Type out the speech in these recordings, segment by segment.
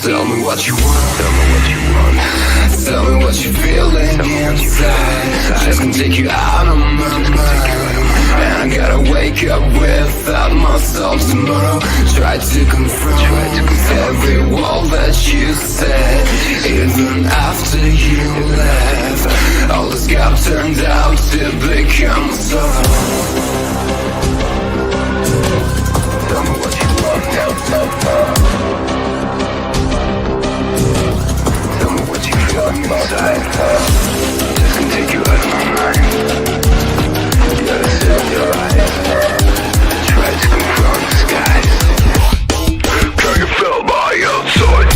Tell me what you want. Tell me what you want. Tell me what you're feeling inside. Just gonna take you out of my mind. And I gotta wake up without myself tomorrow. Try to confront every wall that you said. Even after you left, all this gap turned out to become sorrow. Tell me what you want now. Tell me what you feel inside. Just gonna take you out of my mind. You gotta sit in your eyes. Try to confront the skies. Can you feel my outside?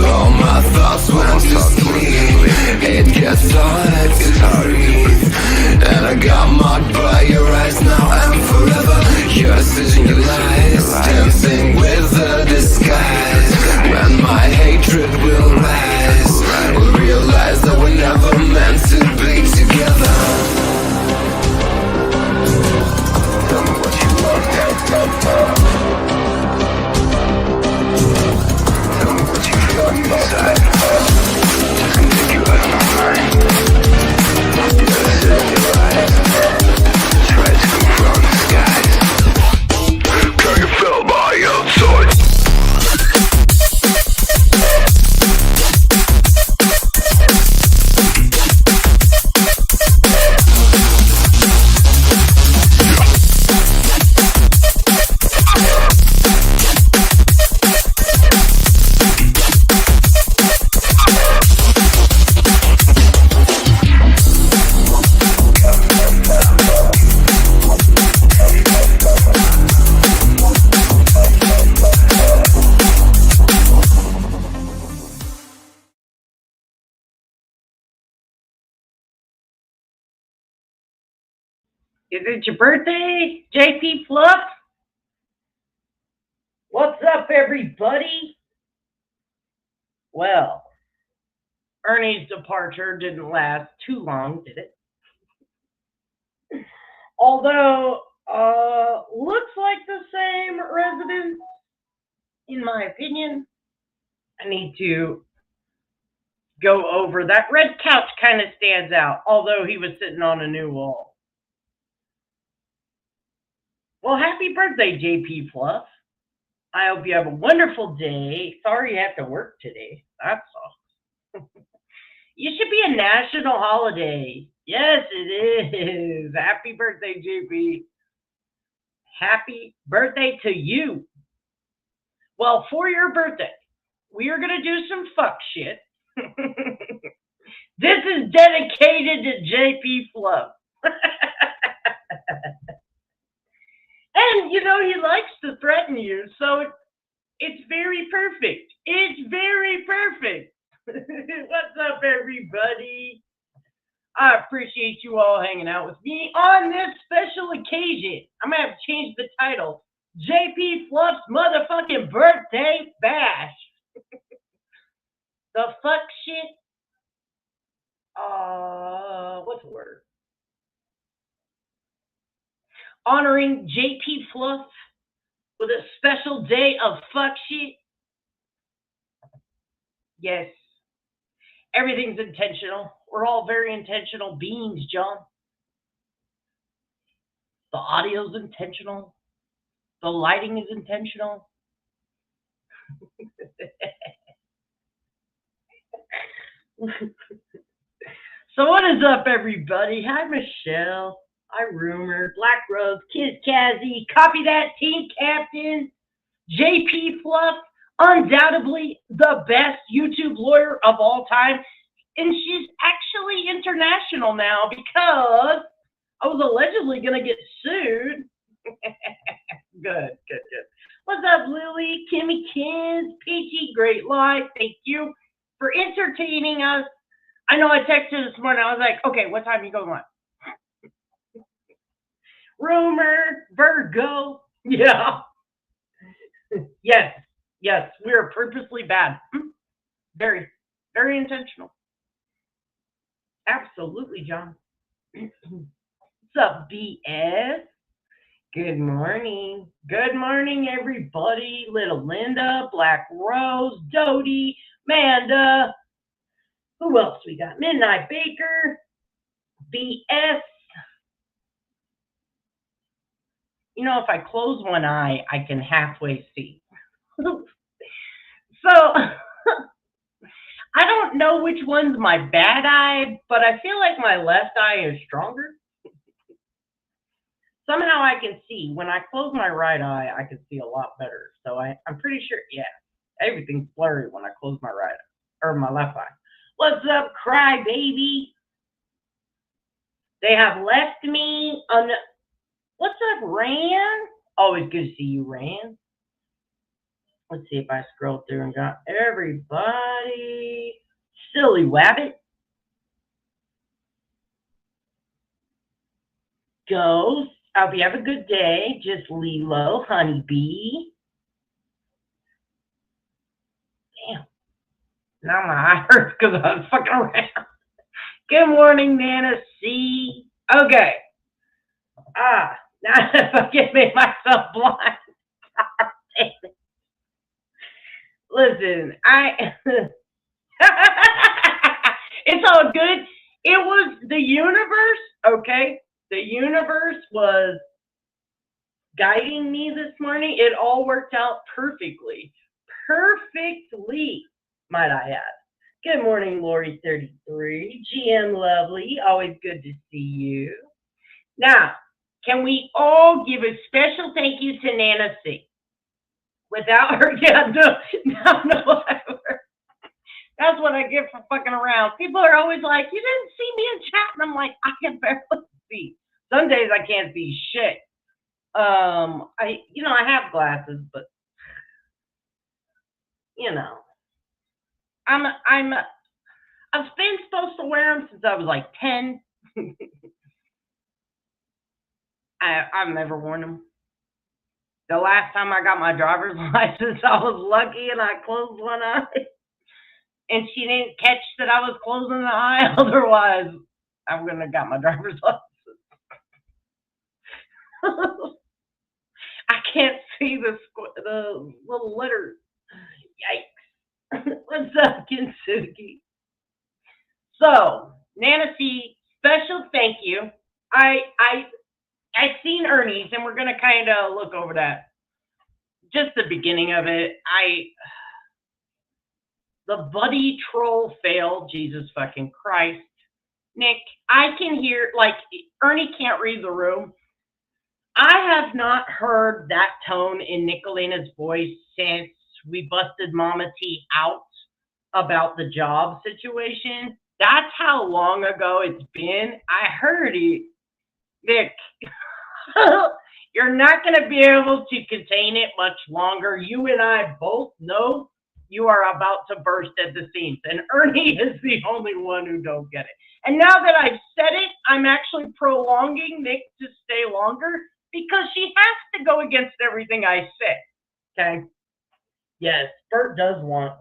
All my thoughts went to sleep. It gets harder to breathe. And I got marked by your eyes now and forever. Your decision, your lies, dancing with a disguise. When my hatred will rise, we'll realize that we're never meant to be together. Tell me what you want. Inside. Just gonna take you out of my mind. You gotta sit in your eyes. Try to confront the skies. Can you feel my outside? Is it your birthday, JP Fluff? What's up, everybody? Well, Ernie's departure didn't last too long, did it? Although, looks like the same residence, in my opinion. I need to go over. That red couch kind of stands out, although he was sitting on a new wall. Well, happy birthday, JP Fluff. I hope you have a wonderful day. Sorry you have to work today. That's all. You should be a national holiday. Yes, it is. Happy birthday, JP. Happy birthday to you. Well, for your birthday, we are going to do some fuck shit. This is dedicated to JP Fluff. And, you know, he likes to threaten you, so it's very perfect. It's very perfect. What's up, everybody? I appreciate you all hanging out with me on this special occasion. I'm going to have to change the title. JP Fluff's motherfucking birthday bash. The fuck shit? What's the word? Honoring JP Fluff with a special day of fuck shit. Yes, everything's intentional. We're all very intentional beings, John. The audio's intentional. The lighting is intentional. So what is up, everybody? Hi, Michelle. Hi, Rumor. Black Rose. Kiz Kazzy. Copy that, team captain. JP Fluff. undoubtedly the best YouTube lawyer of all time. And she's actually international now because I was allegedly going to get sued. Good, good, good. What's up, Lily, Kimmy Kids, Peachy, Great Life? Thank you for entertaining us. I know I texted this morning. I was like, okay, what time are you going on? Rumor, Virgo. Yeah. Yes, yes, we are purposely bad. Very, very intentional. Absolutely, John. What's up, BS? Good morning. Good morning, everybody. Little Linda, Black Rose, Dodie, Amanda. Who else we got? Midnight Baker, BS. You know, if I close one eye, I can halfway see. So, I don't know which one's my bad eye, but I feel like my left eye is stronger. Somehow I can see. When I close my right eye, I can see a lot better. So I'm pretty sure, yeah, everything's blurry when I close my right eye, or my left eye. What's up, cry baby? They have left me on. What's up, Ran? Always good to see you, Ran. Let's see if I scroll through and got everybody. Silly Wabbit. Ghost. I hope you have a good day. Just Lilo, Honeybee. Damn. Now my eye hurts because I was fucking around. Good morning, Nana C. Okay. Now if I get made myself blind. Listen, it's all good. It was the universe, okay? The universe was guiding me this morning. It all worked out perfectly. Perfectly, might I add. Good morning, Lori33. GM Lovely, always good to see you. Now, can we all give a special thank you to Nana C? Without her, yeah, no, whatever. That's what I get for fucking around. People are always like, you didn't see me in chat. And I'm like, I can barely see. Some days I can't see shit. I have glasses, but I've been supposed to wear them since I was like 10. I've never worn them. The last time I got my driver's license, I was lucky and I closed one eye. And she didn't catch that I was closing the eye. Otherwise, I wouldn't have got my driver's license. I can't see the little letters. Yikes. What's up, Kinsuki? So, Nana C, special thank you. I've seen Ernie's, and we're going to kind of look over that. Just the beginning of it. The buddy troll failed. Jesus fucking Christ. Nick, I can hear, like, Ernie can't read the room. I have not heard that tone in Nicolina's voice since we busted Mama T out about the job situation. That's how long ago it's been. I heard it. Nick, you're not going to be able to contain it much longer. You and I both know you are about to burst at the seams. And Ernie is the only one who don't get it. And now that I've said it, I'm actually prolonging Nick to stay longer because she has to go against everything I said. Okay? Yes, Bert does want.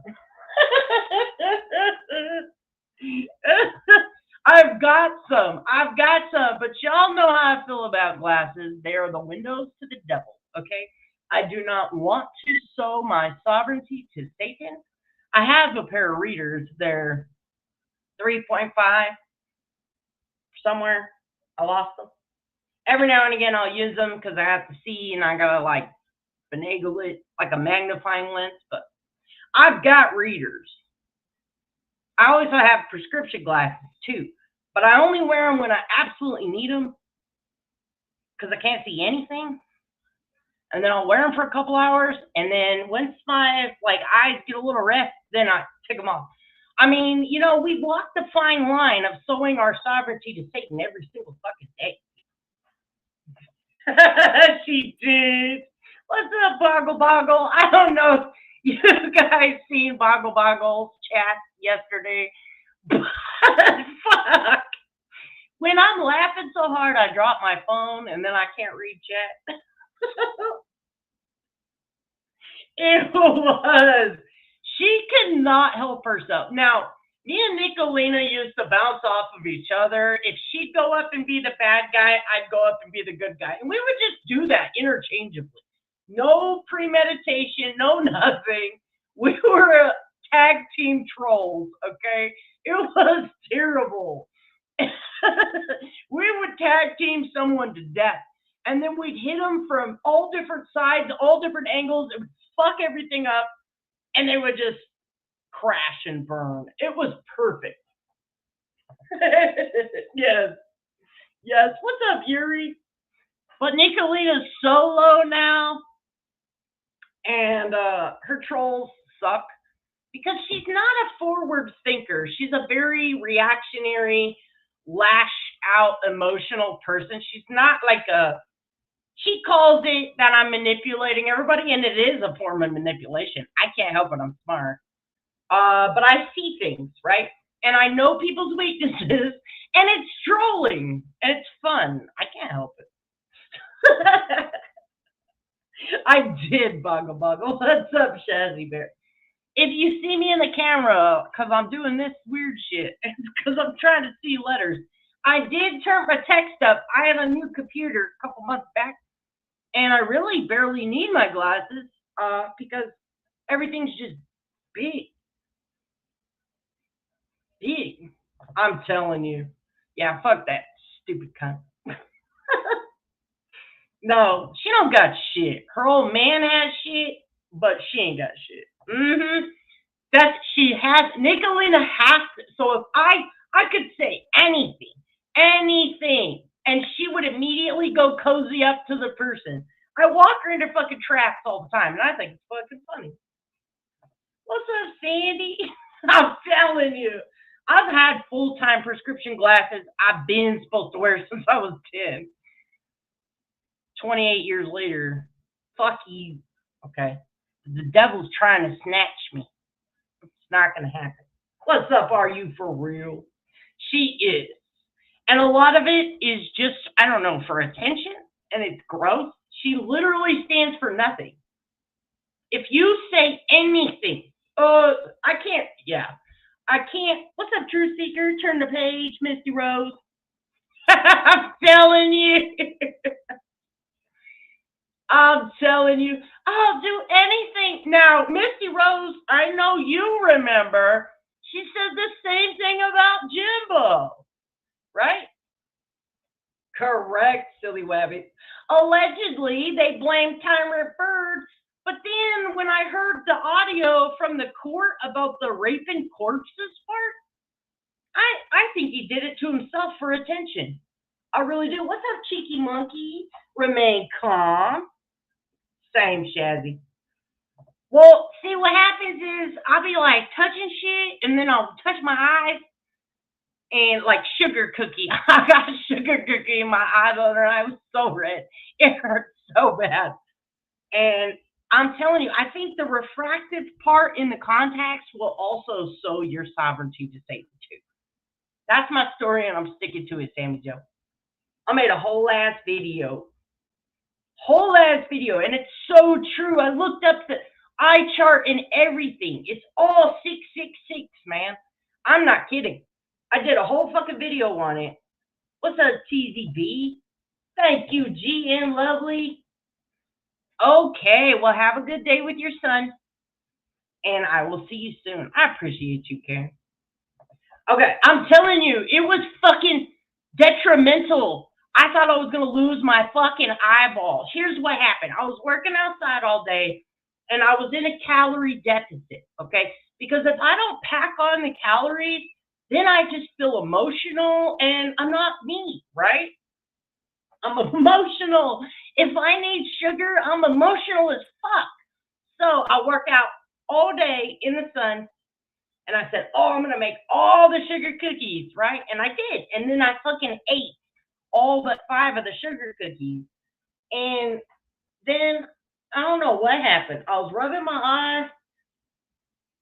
I've got some, but y'all know how I feel about glasses. They are the windows to the devil, okay? I do not want to sow my sovereignty to Satan. I have a pair of readers. They're 3.5 somewhere. I lost them. Every now and again, I'll use them because I have to see and I gotta like finagle it like a magnifying lens. But I've got readers. I always have prescription glasses too, but I only wear them when I absolutely need them because I can't see anything. and then I'll wear them for a couple hours, and then once my like eyes get a little rest, then I take them off. I mean, we walk the fine line of sowing our sovereignty to Satan every single fucking day. She did. What's up, Boggle Boggle? I don't know if you guys seen Boggle Boggle's chat yesterday, but fuck. When I'm laughing so hard, I drop my phone and then I can't read chat. It was. She could not help herself. Now, me and Nicolina used to bounce off of each other. If she'd go up and be the bad guy, I'd go up and be the good guy. And we would just do that interchangeably. No premeditation, no nothing. We were tag team trolls, okay? It was terrible. We would tag team someone to death. And then we'd hit them from all different sides, all different angles. It would fuck everything up. And they would just crash and burn. It was perfect. Yes. Yes. What's up, Yuri? But Nicolina's solo now. And her trolls suck. Because she's not a forward thinker. She's a very reactionary, lash out emotional person. She's not like she calls it that I'm manipulating everybody, and it is a form of manipulation. I can't help it. I'm smart. But I see things, right? And I know people's weaknesses, and it's trolling, and it's fun. I can't help it. I did, Boggle. What's up, Shazzy Bear? If you see me in the camera, because I'm doing this weird shit, it's because I'm trying to see letters. I did turn my text up. I had a new computer a couple months back, and I really barely need my glasses because everything's just big. Big. I'm telling you. Yeah, fuck that stupid cunt. No, she don't got shit. Her old man has shit, but she ain't got shit. She has. Nicolina has to. So if I could say anything, and she would immediately go cozy up to the person. I walk her into fucking traps all the time, and I think it's fucking funny. What's up, Sandy? I'm telling you, I've had full-time prescription glasses I've been supposed to wear since I was 10. 28 years later, fuck you. Okay? The devil's trying to snatch me. It's not going to happen. What's up, are you for real? She is. And a lot of it is just, I don't know, for attention, and it's gross. She literally stands for nothing. If you say anything, I can't, I can't. What's up, Truth Seeker? Turn the page, Misty Rose. I'm telling you. I'm telling you, I'll do anything. Now, Misty Rose, I know you remember, she said the same thing about Jimbo, right? Correct, silly wabbit. Allegedly, they blamed Tyler Bird, but then when I heard the audio from the court about the raping corpses part, I think he did it to himself for attention. I really do. What's up, cheeky monkey? Remain calm. Same, Shazzy. Well, see, what happens is I'll be like touching shit, and then I'll touch my eyes, and like sugar cookie. I got a sugar cookie in my eyeball, and I was so red. It hurt so bad. And I'm telling you, I think the refractive part in the contacts will also sow your sovereignty to Satan too. That's my story, and I'm sticking to it, Sammy Joe. I made a whole ass video. And it's so true. I looked up the eye chart and everything. It's all 666, man. I'm not kidding. I did a whole fucking video on it. What's up, TZB? Thank you, GN Lovely. Okay, well, have a good day with your son. And I will see you soon. I appreciate you, Karen. Okay, I'm telling you, it was fucking detrimental. I thought I was going to lose my fucking eyeballs. Here's what happened. I was working outside all day, and I was in a calorie deficit, okay? Because if I don't pack on the calories, then I just feel emotional, and I'm not me, right? I'm emotional, If I need sugar, I'm emotional as fuck. So I work out all day in the sun, and I said, oh, I'm going to make all the sugar cookies, right? And I did. And then I fucking ate all but 5 of the sugar cookies. And then I don't know what happened. I was rubbing my eye,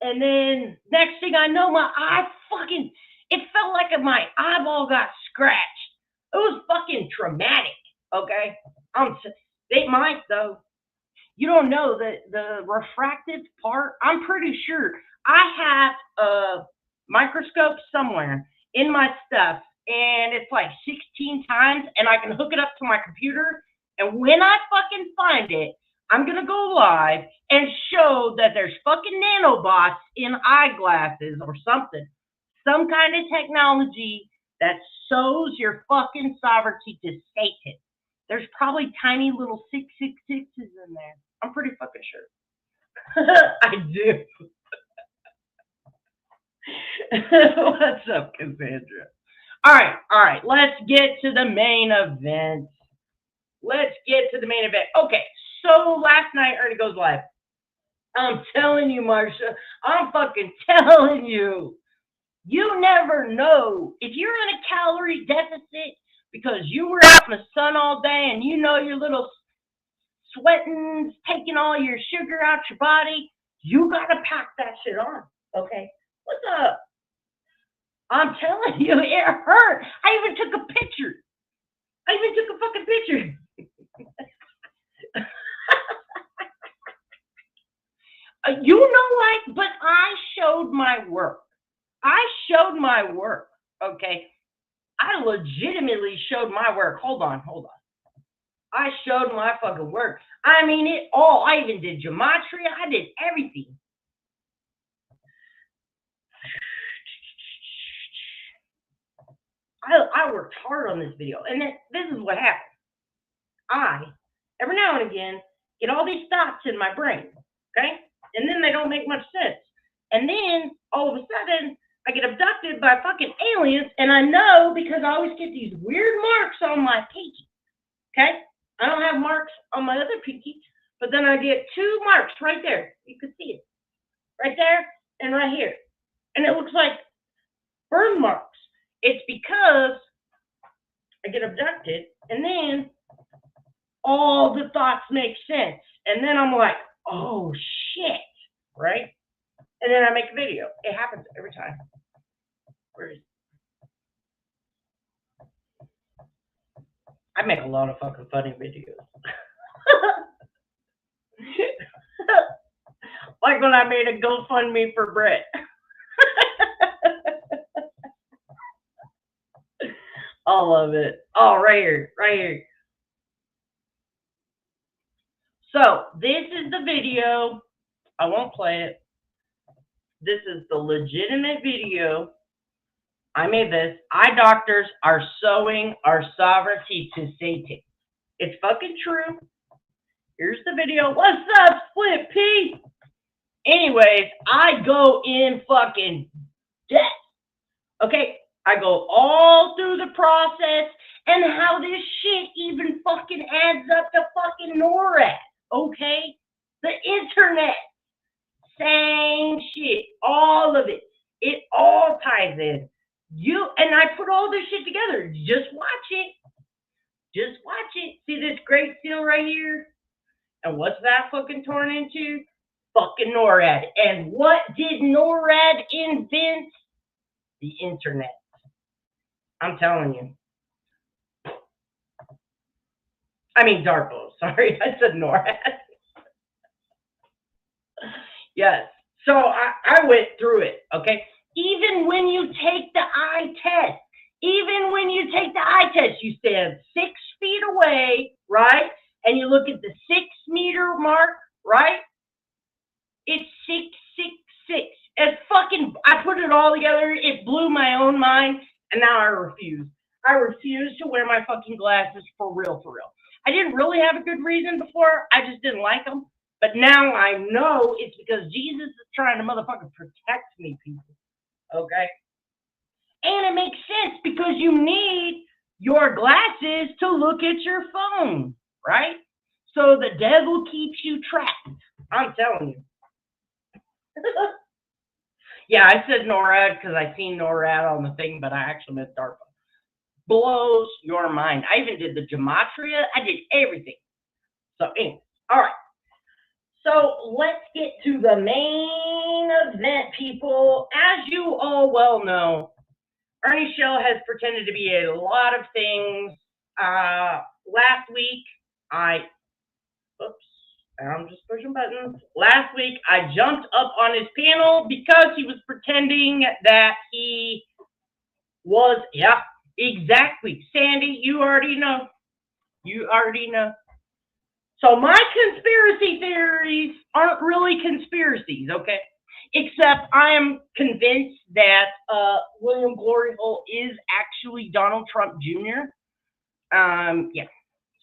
and then next thing I know, my eye fucking, it felt like my eyeball got scratched. It was fucking traumatic, okay? They might, though. You don't know that the refractive part, I'm pretty sure I have a microscope somewhere in my stuff, and it's like 16 times, and I can hook it up to my computer, and when I fucking find it, I'm gonna go live and show that there's fucking nanobots in eyeglasses or something. Some kind of technology that sows your fucking sovereignty to Satan. There's probably tiny little 666s in there. I'm pretty fucking sure. I do. What's up, Cassandra? All right. Let's get to the main event. Okay, so last night, Ernie Goes Live. I'm telling you, Marsha. I'm fucking telling you. You never know. If you're in a calorie deficit because you were out in the sun all day and you know your little sweating, taking all your sugar out your body, you gotta pack that shit on, okay? What's up? I'm telling you, it hurt. I even took a picture. Fucking picture. You know what? But I showed my work. Okay? I legitimately showed my work. Hold on. I showed my fucking work. I mean it all. I even did gematria. I did everything. I worked hard on this video. And this is what happened. I, every now and again, get all these thoughts in my brain. Okay? And then they don't make much sense. And then, all of a sudden, I get abducted by fucking aliens. And I know because I always get these weird marks on my pinky. Okay? I don't have marks on my other pinky, but then I get 2 marks right there. You can see it. Right there and right here. And it looks like burn marks. It's because I get abducted, and then all the thoughts make sense. And then I'm like, oh, shit, right? And then I make a video. It happens every time. Where is it? I make a lot of fucking funny videos. Like when I made a GoFundMe for Brett. All of it. Oh, right here. So, this is the video. I won't play it. This is the legitimate video. I made this. Eye doctors are sowing our sovereignty to Satan. It's fucking true. Here's the video. What's up, Split P? Anyways, I go in fucking depth. Okay? I go all through the process and how this shit even fucking adds up to fucking NORAD. Okay? The internet. Same shit. All of it. It all ties in. And I put all this shit together. Just watch it. See this great seal right here? And what's that fucking torn into? Fucking NORAD. And what did NORAD invent? The internet. I'm telling you. I mean DARPA. Sorry, I said NORAD. Yes. So I went through it, okay? Even when you take the eye test, you stand 6 feet away, right? And you look at the 6-meter mark, right? It's 666. It's fucking, I put it all together. It blew my own mind. And now I refuse. I refuse to wear my fucking glasses for real. I didn't really have a good reason before. I just didn't like them. But now I know it's because Jesus is trying to motherfucking protect me, people. Okay? And it makes sense because you need your glasses to look at your phone. right? So the devil keeps you trapped. I'm telling you. Yeah, I said NORAD because I seen NORAD on the thing, but I actually meant DARPA. Blows your mind. I even did the gematria. I did everything. So anyway, all right. So let's get to the main event, people. As you all well know, Ernie Shell has pretended to be a lot of things. Last week, oops, I'm just pushing buttons. Last week, I jumped up on his panel because he was pretending that he was, yeah, exactly. Sandy, you already know. You already know. So my conspiracy theories aren't really conspiracies, okay? Except I am convinced that William Glory Hole is actually Donald Trump Jr. Yeah.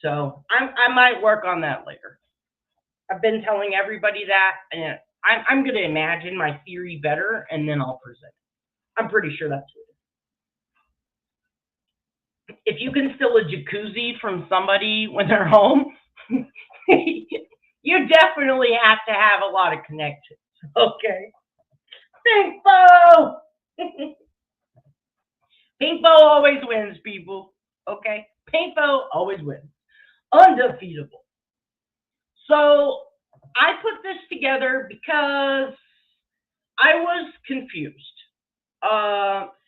So I might work on that later. I've been telling everybody that, and I'm going to imagine my theory better, and then I'll present it. I'm pretty sure that's it. If you can steal a jacuzzi from somebody when they're home, you definitely have to have a lot of connections. Okay. Pinkbo! Pinkbo always wins, people. Okay? Pinkbo always wins. Undefeatable. So I put this together because I was confused.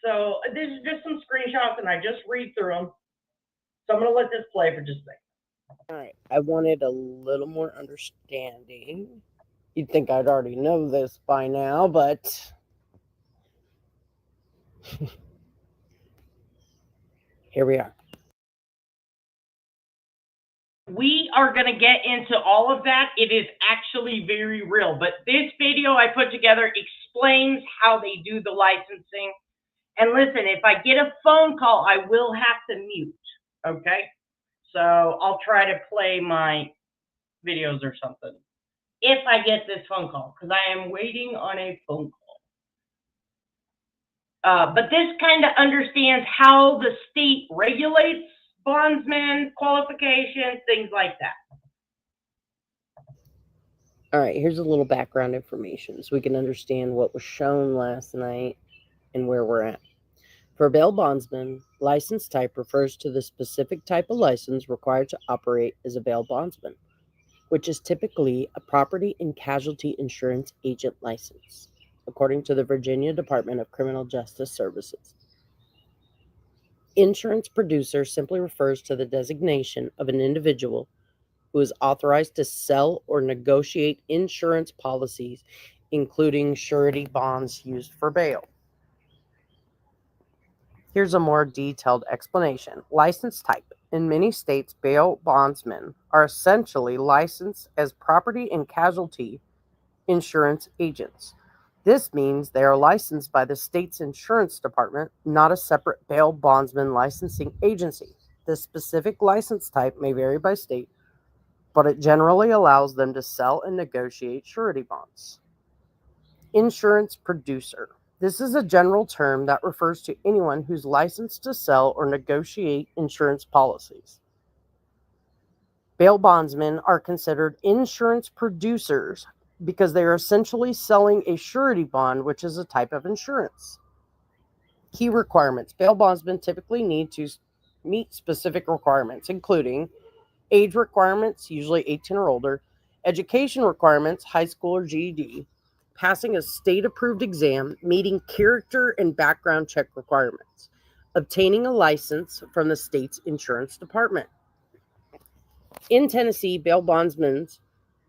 So this is just some screenshots, and I just read through them. So I'm going to let this play for just a second. All right. I wanted a little more understanding. You'd think I'd already know this by now, but here we are. We are going to get into all of that. It is actually very real. But this video I put together explains how they do the licensing. And listen, if I get a phone call, I will have to mute. Okay? So I'll try to play my videos or something if I get this phone call, because I am waiting on a phone call. But this kind of understands how the state regulates bondsmen, qualifications, things like that. All right, here's a little background information so we can understand what was shown last night and where we're at. For a bail bondsman, license type refers to the specific type of license required to operate as a bail bondsman, which is typically a property and casualty insurance agent license, according to the Virginia Department of Criminal Justice Services. Insurance producer simply refers to the designation of an individual who is authorized to sell or negotiate insurance policies, including surety bonds used for bail. Here's a more detailed explanation. License type. In many states, bail bondsmen are essentially licensed as property and casualty insurance agents. This means they are licensed by the state's insurance department, not a separate bail bondsman licensing agency. The specific license type may vary by state, but it generally allows them to sell and negotiate surety bonds. Insurance producer. This is a general term that refers to anyone who's licensed to sell or negotiate insurance policies. Bail bondsmen are considered insurance producers because they are essentially selling a surety bond, which is a type of insurance. Key requirements. Bail bondsmen typically need to meet specific requirements, including age requirements, usually 18 or older, education requirements, high school or GED, passing a state-approved exam, meeting character and background check requirements, obtaining a license from the state's insurance department. In Tennessee, bail bondsmen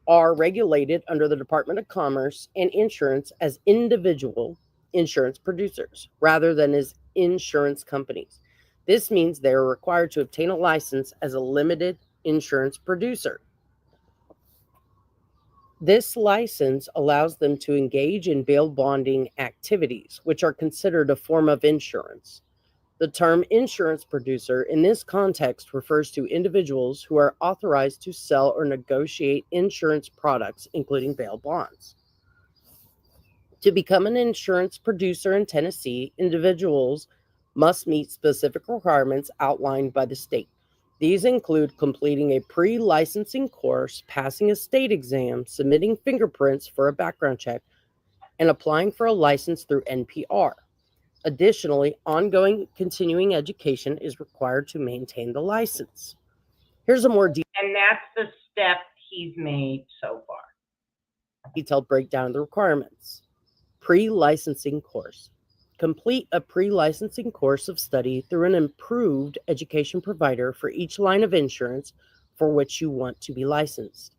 are regulated under the Department of Commerce and Insurance as individual insurance producers rather than as insurance companies. This means they are required to obtain a license as a limited insurance producer. This license allows them to engage in bail bonding activities, which are considered a form of insurance. The term insurance producer in this context refers to individuals who are authorized to sell or negotiate insurance products, including bail bonds. To become an insurance producer in Tennessee, individuals must meet specific requirements outlined by the state. These include completing a pre-licensing course, passing a state exam, submitting fingerprints for a background check, and applying for a license through NPR. Additionally, ongoing continuing education is required to maintain the license. Here's a more And that's the step he's made so far. detailed breakdown of the requirements. Pre-licensing course. Complete a pre-licensing course of study through an approved education provider for each line of insurance for which you want to be licensed.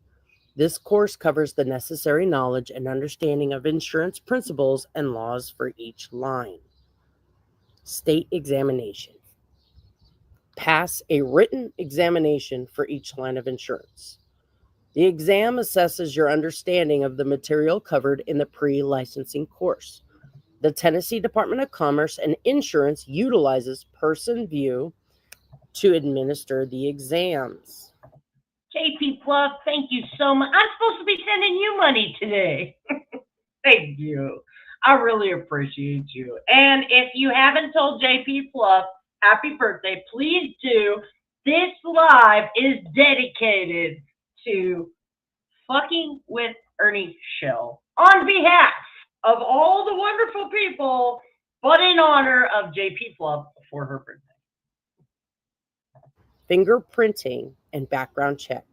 This course covers the necessary knowledge and understanding of insurance principles and laws for each line. State examination. Pass a written examination for each line of insurance. The exam assesses your understanding of the material covered in the pre-licensing course. The Tennessee Department of Commerce and Insurance utilizes Person View to administer the exams. JP Plus, thank you so much. I'm supposed to be sending you money today. Thank you. I really appreciate you. And if you haven't told JP Plus happy birthday, please do. This live is dedicated to Fucking with Ernie show on behalf of all the wonderful people, but in honor of JP Fluff for her birthday. Fingerprinting and background check.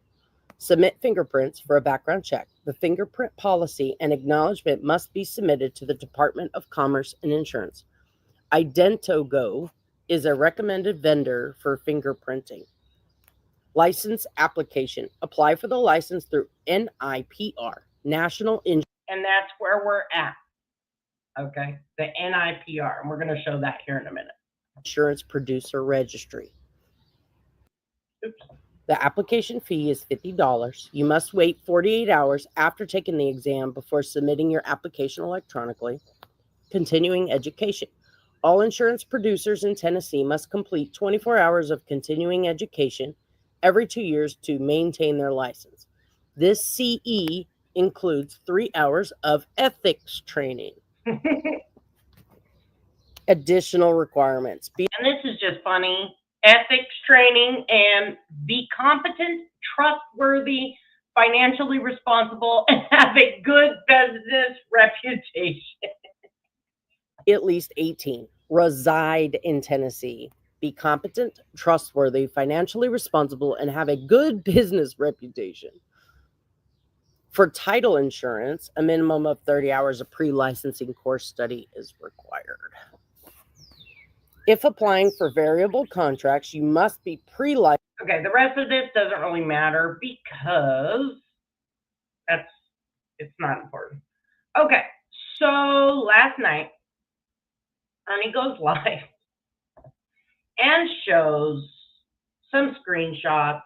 Submit fingerprints for a background check. The fingerprint policy and acknowledgement must be submitted to the Department of Commerce and Insurance. Identogo is a recommended vendor for fingerprinting. License application. Apply for the license through NIPR, National Insurance. And that's where we're at. Okay, the NIPR. And we're going to show that here in a minute. Insurance Producer Registry. Oops. The application fee is $50. You must wait 48 hours after taking the exam before submitting your application electronically. Continuing education. All insurance producers in Tennessee must complete 24 hours of continuing education every 2 years to maintain their license. This CE includes 3 hours of ethics training. Additional requirements. And this is just funny. Ethics training and be competent, trustworthy, financially responsible, and have a good business reputation. At least 18. Reside in Tennessee. Be competent, trustworthy, financially responsible, and have a good business reputation. For title insurance, a minimum of 30 hours of pre-licensing course study is required. If applying for variable contracts, you must be pre-licensed. Okay, the rest of this doesn't really matter because it's not important. Okay, so last night, Ernie goes live and shows some screenshots.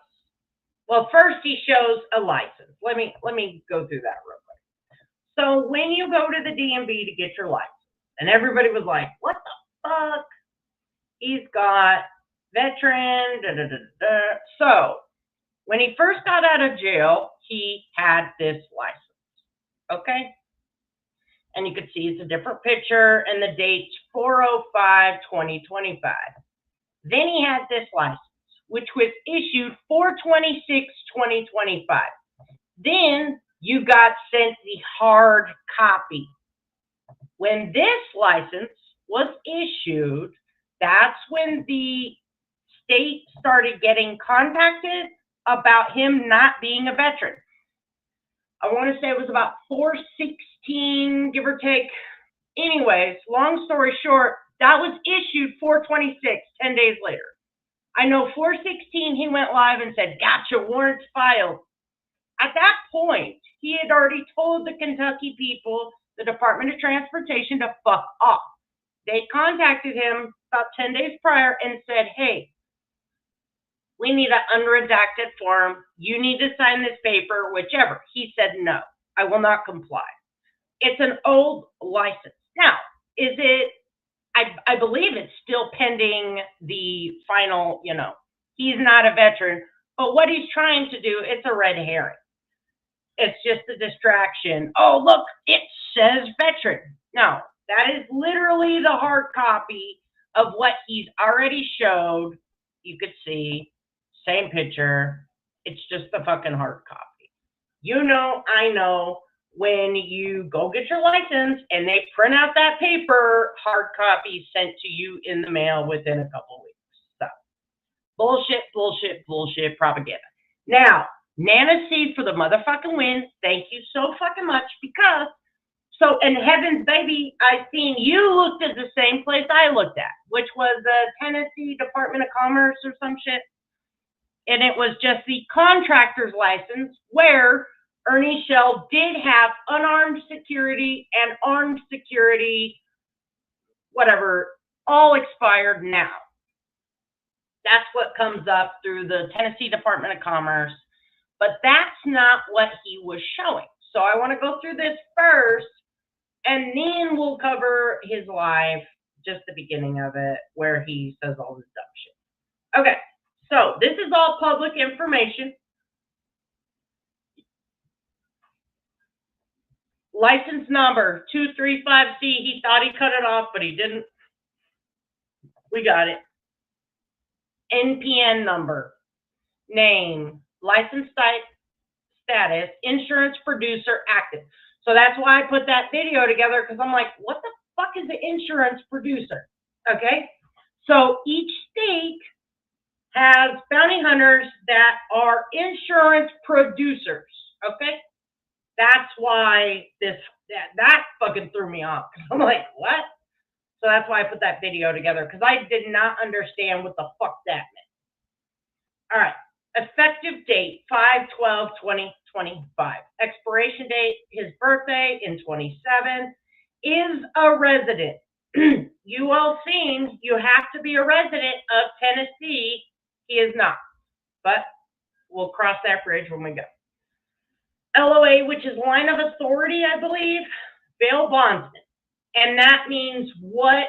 Well, first he shows a license. Let me go through that real quick. So when you go to the DMV to get your license, and everybody was like, what the fuck? He's got veteran, da, da, da, da. So when he first got out of jail, he had this license, okay? And you could see it's a different picture, and the date's 4/05/2025. Then he had this license, which was issued 4/26/2025. Then you got sent the hard copy. When this license was issued, that's when the state started getting contacted about him not being a veteran. I want to say it was about 4/16, give or take. Anyways, long story short, that was issued 4/26, 10 days later. I know 4/16 he went live and said, gotcha, warrants filed. At that point, he had already told the Kentucky people, the Department of Transportation, to fuck off. They contacted him about 10 days prior and said, hey, we need an unredacted form. You need to sign this paper, whichever. He said, no, I will not comply. It's an old license. Now, is it, I believe it's still pending the final, he's not a veteran, but what he's trying to do, it's a red herring. It's just a distraction. Oh, look, it says veteran. No, that is literally the hard copy of what he's already showed. You could see same picture. It's just the fucking hard copy. You know, I know when you go get your license and they print out that paper, hard copy sent to you in the mail within a couple weeks. So, bullshit propaganda. Now, Nana C for the motherfucking win. Thank you so fucking much because, so, and heavens, baby, I seen you looked at the same place I looked at, which was the Tennessee Department of Commerce or some shit. And it was just the contractor's license where Ernie Shell did have unarmed security and armed security, whatever, all expired now. That's what comes up through the Tennessee Department of Commerce, but that's not what he was showing. So I want to go through this first, and then we'll cover his life, just the beginning of it, where he says all this dumb shit. Okay, so this is all public information. License number 235C. He thought he cut it off, but he didn't. We got it. NPN number, name, license type, status, insurance producer active. So that's why I put that video together, because I'm like, what the fuck is the insurance producer? Okay, so each state has bounty hunters that are insurance producers. Okay, that's why that fucking threw me off. I'm like, what? So that's why I put that video together, because I did not understand what the fuck that meant. All right. Effective date, 5/12/2025. Expiration date, his birthday in 27. Is a resident. You all seen, you have to be a resident of Tennessee. He is not. But we'll cross that bridge when we go. LOA, which is line of authority, I believe, bail bondsman. And that means what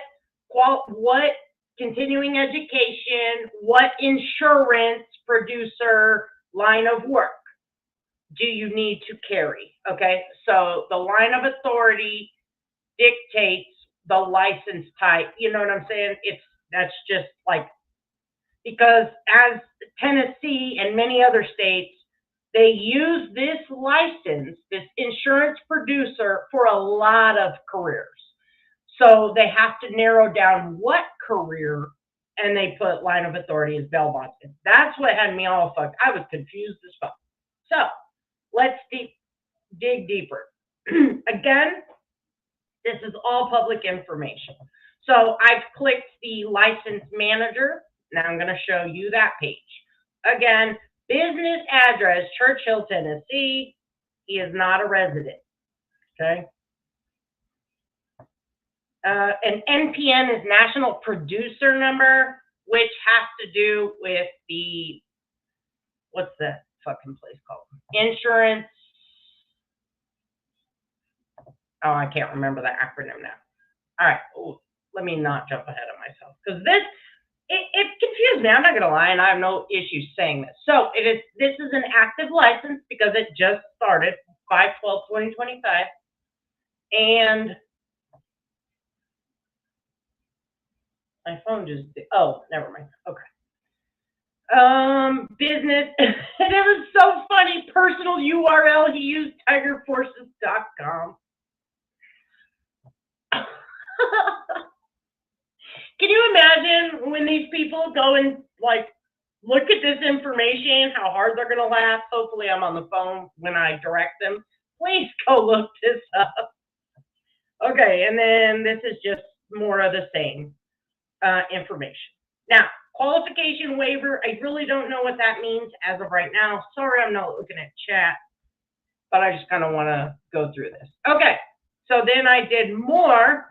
continuing education, what insurance producer line of work do you need to carry? Okay, so the line of authority dictates the license type. You know what I'm saying? That's just like, because as Tennessee and many other states, they use this license, this insurance producer, for a lot of careers. So they have to narrow down what career, and they put line of authority as bail bondsman. That's what had me all fucked. I was confused as fuck. So let's dig deeper. Again, this is all public information. So I've clicked the license manager. Now I'm going to show you that page. Again, business address, Churchill, Tennessee. He is not a resident. Okay. An NPN is National Producer Number, which has to do with the, what's that fucking place called? Insurance. Oh, I can't remember the acronym now. All right. Ooh, let me not jump ahead of myself, because it confused me. I'm not going to lie, and I have no issue saying this. So this is an active license because it just started 5/12/2025. And my phone just, oh, never mind. Okay. Business, and it was so funny. Personal URL, he used tigerforces.com. Can you imagine when these people go and like look at this information, how hard they're going to laugh? Hopefully I'm on the phone when I direct them. Please go look this up. Okay, and then this is just more of the same information. Now, qualification waiver, I really don't know what that means as of right now. Sorry, I'm not looking at chat, but I just kind of want to go through this. Okay, so then I did more.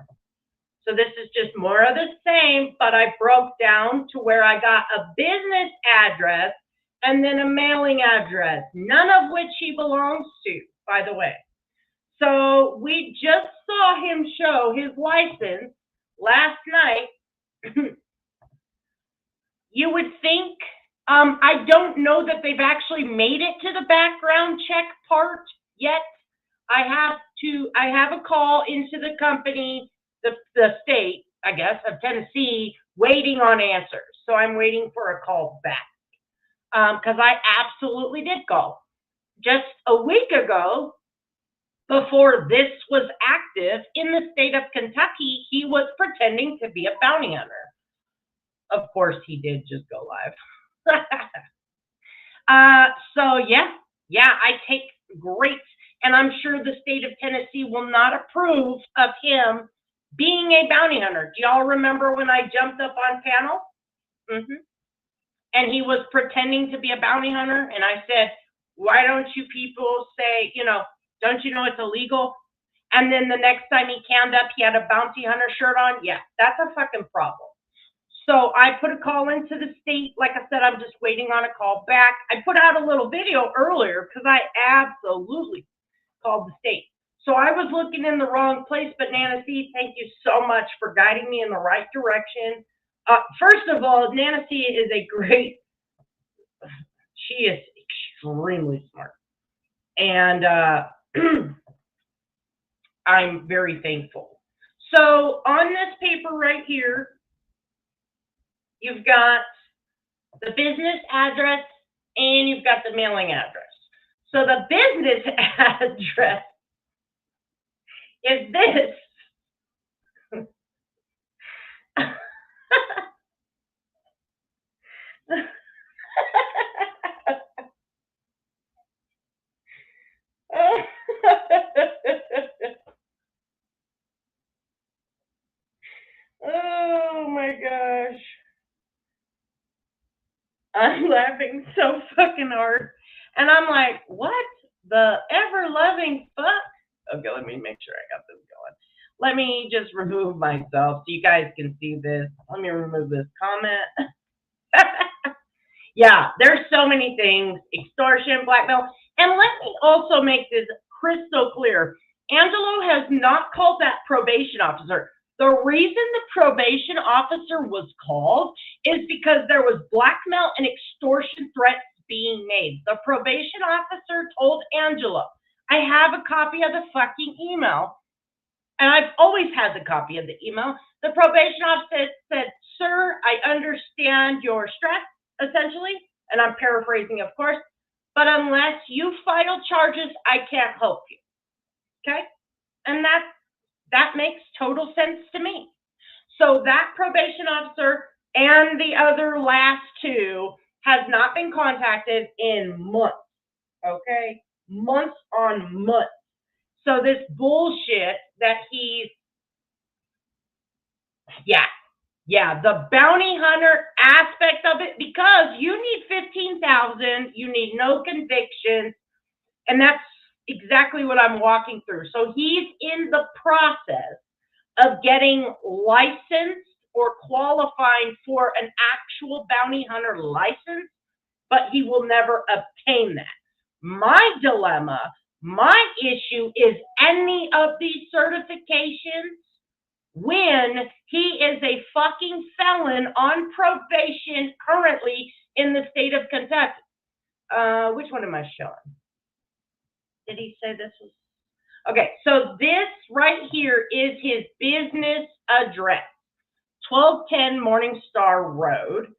So this is just more of the same, but I broke down to where I got a business address and then a mailing address, none of which he belongs to, by the way. So we just saw him show his license last night. You would think, I don't know that they've actually made it to the background check part yet. I have a call into the company, the state, I guess, of Tennessee, waiting on answers. So I'm waiting for a call back. because I absolutely did call. Just a week ago, before this was active in the state of Kentucky, he was pretending to be a bounty hunter. Of course, he did just go live. So yeah, I take great, and I'm sure the state of Tennessee will not approve of him being a bounty hunter. Do y'all remember when I jumped up on panel? And he was pretending to be a bounty hunter, and I said, why don't you people say, don't you know it's illegal? And then the next time he canned up, he had a bounty hunter shirt on. Yeah, that's a fucking problem. So I put a call into the state. Like I said, I'm just waiting on a call back. I put out a little video earlier because I absolutely called the state. So I was looking in the wrong place, but Nana C, thank you so much for guiding me in the right direction. First of all, Nana C is she is extremely smart. And I'm very thankful. So on this paper right here, you've got the business address and you've got the mailing address. So the business address is this. Oh my gosh. I'm laughing so fucking hard. And I'm like, what the ever-loving fuck? Okay, let me make sure I got this going. Let me just remove myself so you guys can see this. Let me remove this comment. Yeah, there's so many things. Extortion, blackmail. And let me also make this crystal clear. Angelo has not called that probation officer. The reason the probation officer was called is because there was blackmail and extortion threats being made. The probation officer told Angelo, I have a copy of the fucking email, and I've always had the copy of the email. The probation officer said, sir, I understand your stress, essentially, and I'm paraphrasing, of course, but unless you file charges, I can't help you. Okay? And that makes total sense to me. So that probation officer and the other last two has not been contacted in months. Okay? Months on months. So this bullshit that the bounty hunter aspect of it, because you need 15,000, you need no convictions, and that's exactly what I'm walking through. So he's in the process of getting licensed or qualifying for an actual bounty hunter license, but he will never obtain that. My dilemma, my issue is any of these certifications when he is a fucking felon on probation currently in the state of Kentucky. Which one am I showing? Did he say this was? Okay, so this right here is his business address, 1210 Morningstar Road.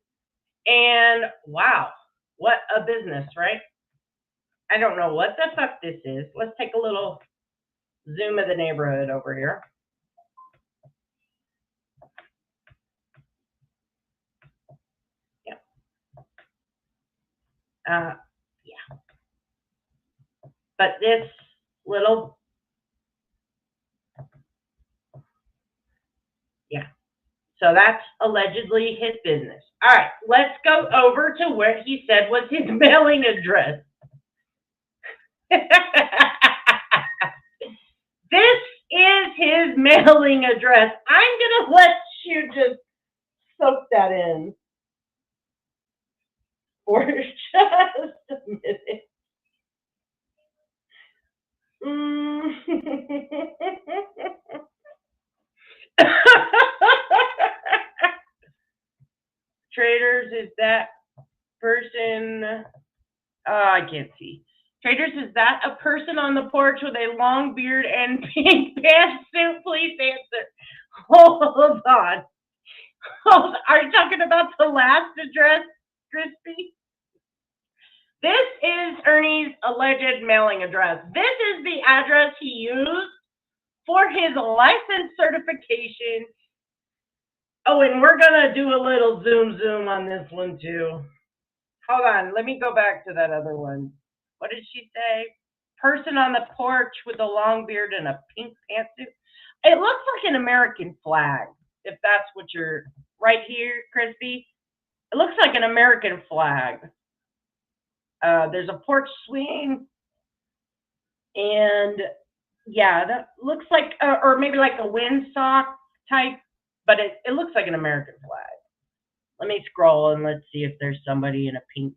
And wow, what a business, right? I don't know what the fuck this is. Let's take a little zoom of the neighborhood over here. Yeah. But this little, so that's allegedly his business. All right, let's go over to where he said was his mailing address. This is his mailing address. I'm going to let you just soak that in for just a minute. Traders, is that person? I can't see. Traders, is that a person on the porch with a long beard and pink pantsuit? Please answer. Hold on. Are you talking about the last address, Crispy? This is Ernie's alleged mailing address. This is the address he used for his license certification. Oh, and we're going to do a little zoom on this one too. Hold on. Let me go back to that other one. What did she say? Person on the porch with a long beard and a pink pantsuit. It looks like an American flag, if that's what you're... Right here, Crispy. It looks like an American flag. There's a porch swing. And yeah, that looks like, or maybe like a windsock type, but it looks like an American flag. Let me scroll and let's see if there's somebody in a pink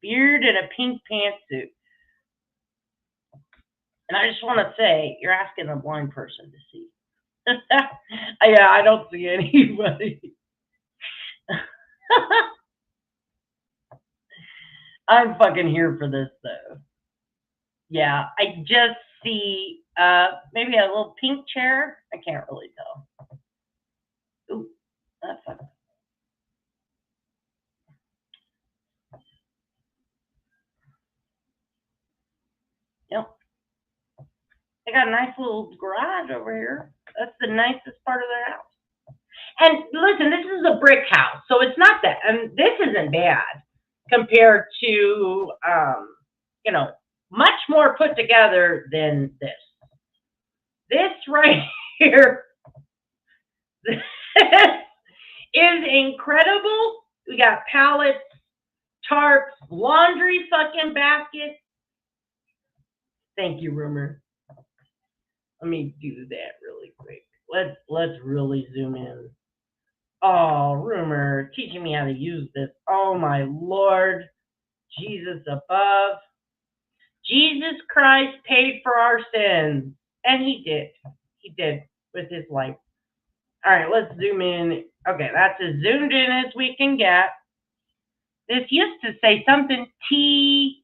beard and a pink pantsuit. And I just want to say, you're asking a blind person to see. Yeah, I don't see anybody. I'm fucking here for this though. Yeah, I just see maybe a little pink chair. I can't really tell. Ooh, that's fun. Yep. They got a nice little garage over here. That's the nicest part of their house. And listen, this is a brick house, so it's not that. And this isn't bad compared to, much more put together than this. This right here is incredible. We got pallets, tarps, laundry fucking baskets. Thank you, Rumor. Let me do that really quick. Let's really zoom in. Oh, Rumor, teaching me how to use this. Oh my Lord, Jesus above. Jesus Christ paid for our sins, and he did. He did with his life. All right, let's zoom in. Okay, that's as zoomed in as we can get. This used to say something TNL?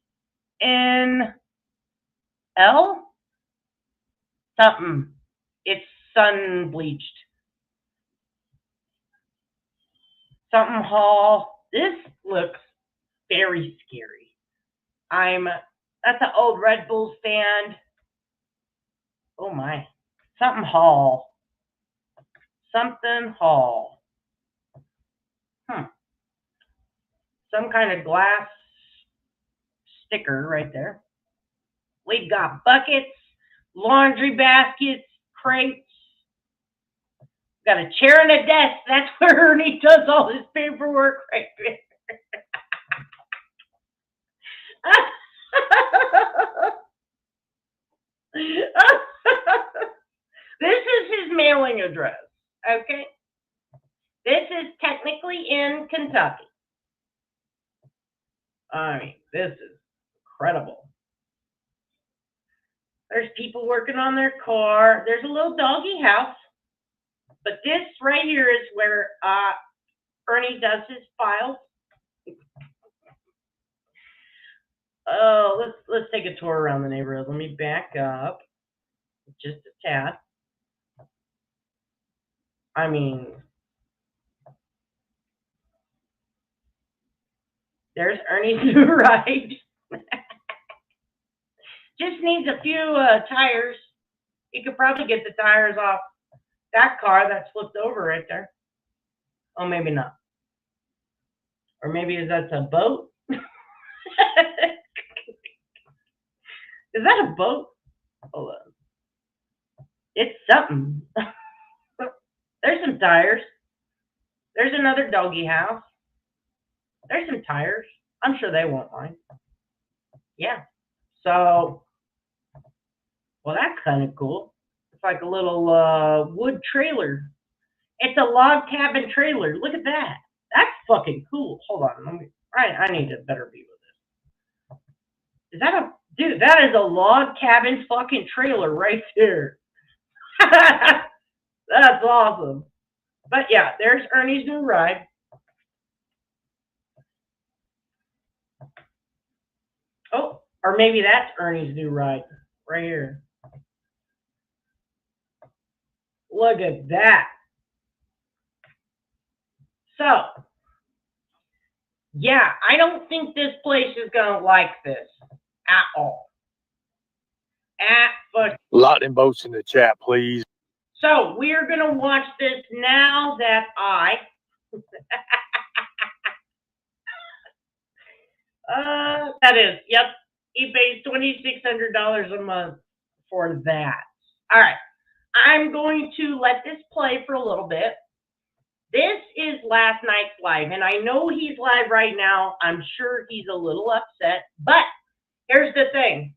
Something. It's sun bleached. Something hall. This looks very scary. That's an old Red Bull stand. Oh my. Something hall. Something hall. Some kind of glass sticker right there. We've got buckets, laundry baskets, crates. Got a chair and a desk. That's where Ernie does all his paperwork right there. This is his mailing address, okay? This is technically in Kentucky. I mean, this is incredible. There's people working on their car. There's a little doggy house. But this right here is where Ernie does his files. Oh, let's take a tour around the neighborhood. Let me back up just a tad. I mean, there's Ernie's new ride. Just needs a few tires. You could probably get the tires off that car that's flipped over right there. Oh, maybe not. Or maybe that's a boat. Is that a boat? Hold on. It's something. There's some tires. There's another doggy house. There's some tires. I'm sure they won't mind. Yeah. So, well, that's kind of cool. It's like a little wood trailer. It's a log cabin trailer. Look at that. That's fucking cool. Hold on. I need to better be with this. Is that a... Dude, that is a log cabin fucking trailer right there. That's awesome. But yeah, there's Ernie's new ride. Oh, or maybe that's Ernie's new ride right here. Look at that. So, Yeah, I don't think this place is going to like this at all. But Lightning bolts in the chat, please. so we're going to watch this now that that is, yep, he pays $2,600 a month for that. All right, I'm going to let this play for a little bit. This is last night's live, and I know he's live right now. I'm sure he's a little upset, but here's the thing.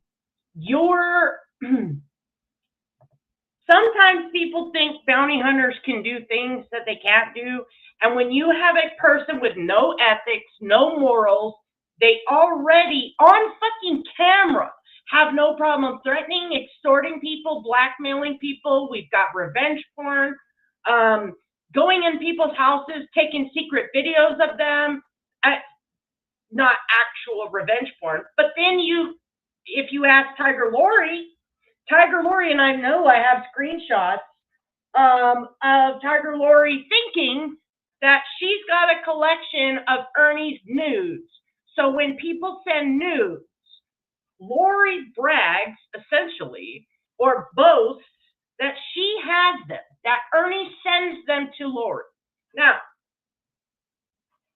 Sometimes people think bounty hunters can do things that they can't do, and when you have a person with no ethics, no morals, they already, on fucking camera, have no problem threatening, extorting people, blackmailing people. We've got revenge porn, going in people's houses, taking secret videos of them, not actual revenge porn. But then if you ask Tiger Lori, and I know I have screenshots of Tiger Lori thinking that she's got a collection of Ernie's nudes. So when people send nudes, Lori brags, essentially, or boasts that she has them, that Ernie sends them to Lori. Now,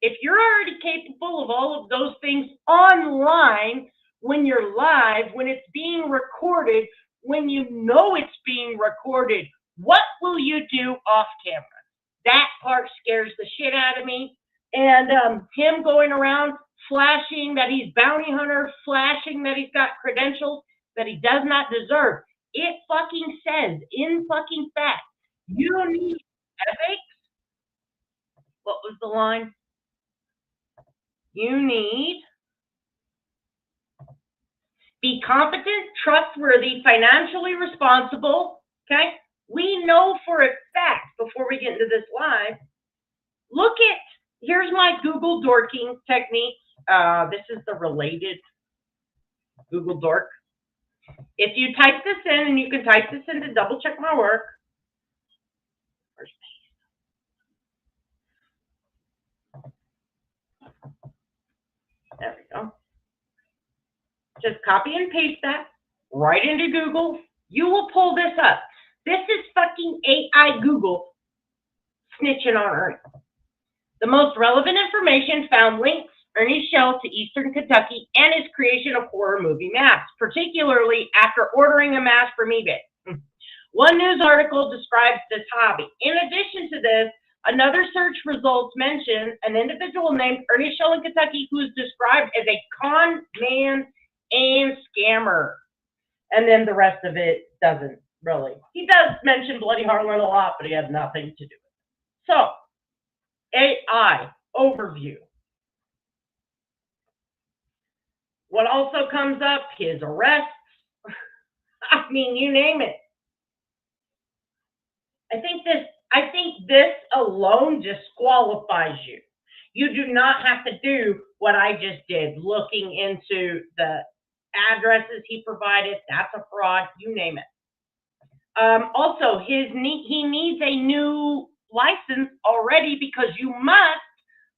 if you're already capable of all of those things online, when you're live, when it's being recorded, when you know it's being recorded, what will you do off camera? That part scares the shit out of me. And him going around flashing that he's bounty hunter, flashing that he's got credentials that he does not deserve. It fucking says in fucking fact, you need ethics. What was the line? You need be competent, trustworthy, financially responsible. Okay? We know for a fact, before we get into this live, here's my Google dorking technique. This is the related Google dork. If you type this in, and you can type this in to double check my work. There we go. Just copy and paste that right into Google. You will pull this up. This is fucking AI Google snitching on Ernie. The most relevant information found links Ernie Shell to Eastern Kentucky and his creation of horror movie masks, particularly after ordering a mask from eBay. One news article describes this hobby. In addition to this, another search results mention an individual named Ernie Shell in Kentucky who is described as a con man and scammer. And then the rest of it doesn't really. He does mention Bloody Harlan a lot, but he has nothing to do with it. So, AI overview. What also comes up? His arrests. I mean, you name it. I think this alone disqualifies you. You do not have to do what I just did, looking into the addresses he provided. That's a fraud. You name it. Also, he needs a new license already because you must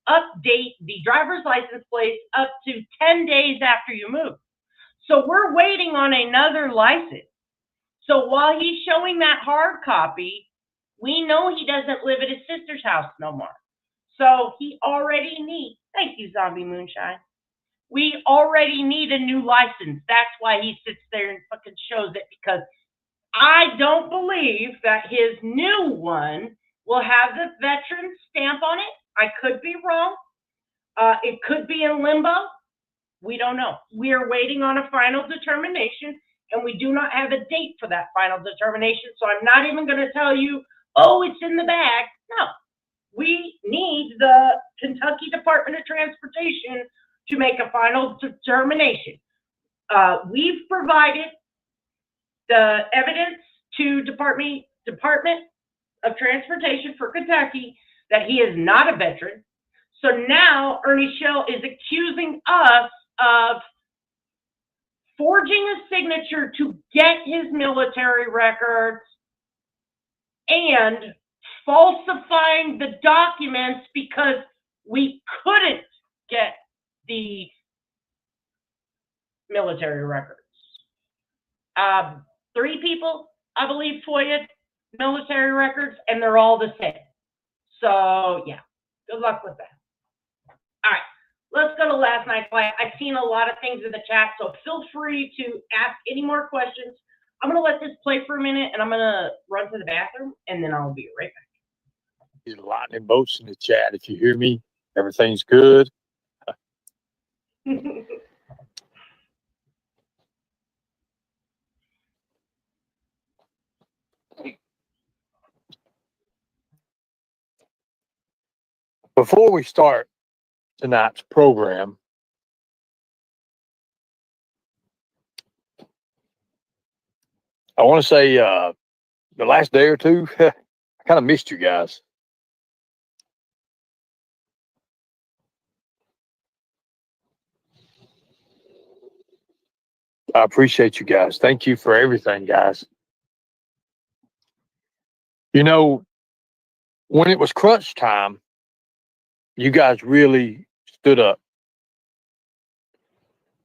update the driver's license plate up to 10 days after you move. So we're waiting on another license. So while he's showing that hard copy, we know he doesn't live at his sister's house no more. So he already needs, thank you, Zombie Moonshine. We already need a new license. That's why he sits there and fucking shows it, because I don't believe that his new one will have the veteran stamp on it. I could be wrong. It could be in limbo. We don't know. We are waiting on a final determination, and we do not have a date for that final determination. So I'm not even going to tell you, oh, it's in the bag. No. We need the Kentucky Department of Transportation to make a final determination. We've provided the evidence to Department of Transportation for Kentucky that he is not a veteran. So now Ernie Shell is accusing us of forging a signature to get his military records and falsifying the documents because we couldn't get the military records. 3 people, I believe, FOIA'd military records, and they're all the same. So, yeah, good luck with that. All right, let's go to last night's live. I've seen a lot of things in the chat, so feel free to ask any more questions. I'm going to let this play for a minute, and I'm going to run to the bathroom, and then I'll be right back. There's lightning bolts in the chat. If you hear me, everything's good. Before we start tonight's program, I want to say the last day or two, I kind of missed you guys. I appreciate you guys. Thank you for everything, guys. You know, when it was crunch time, you guys really stood up.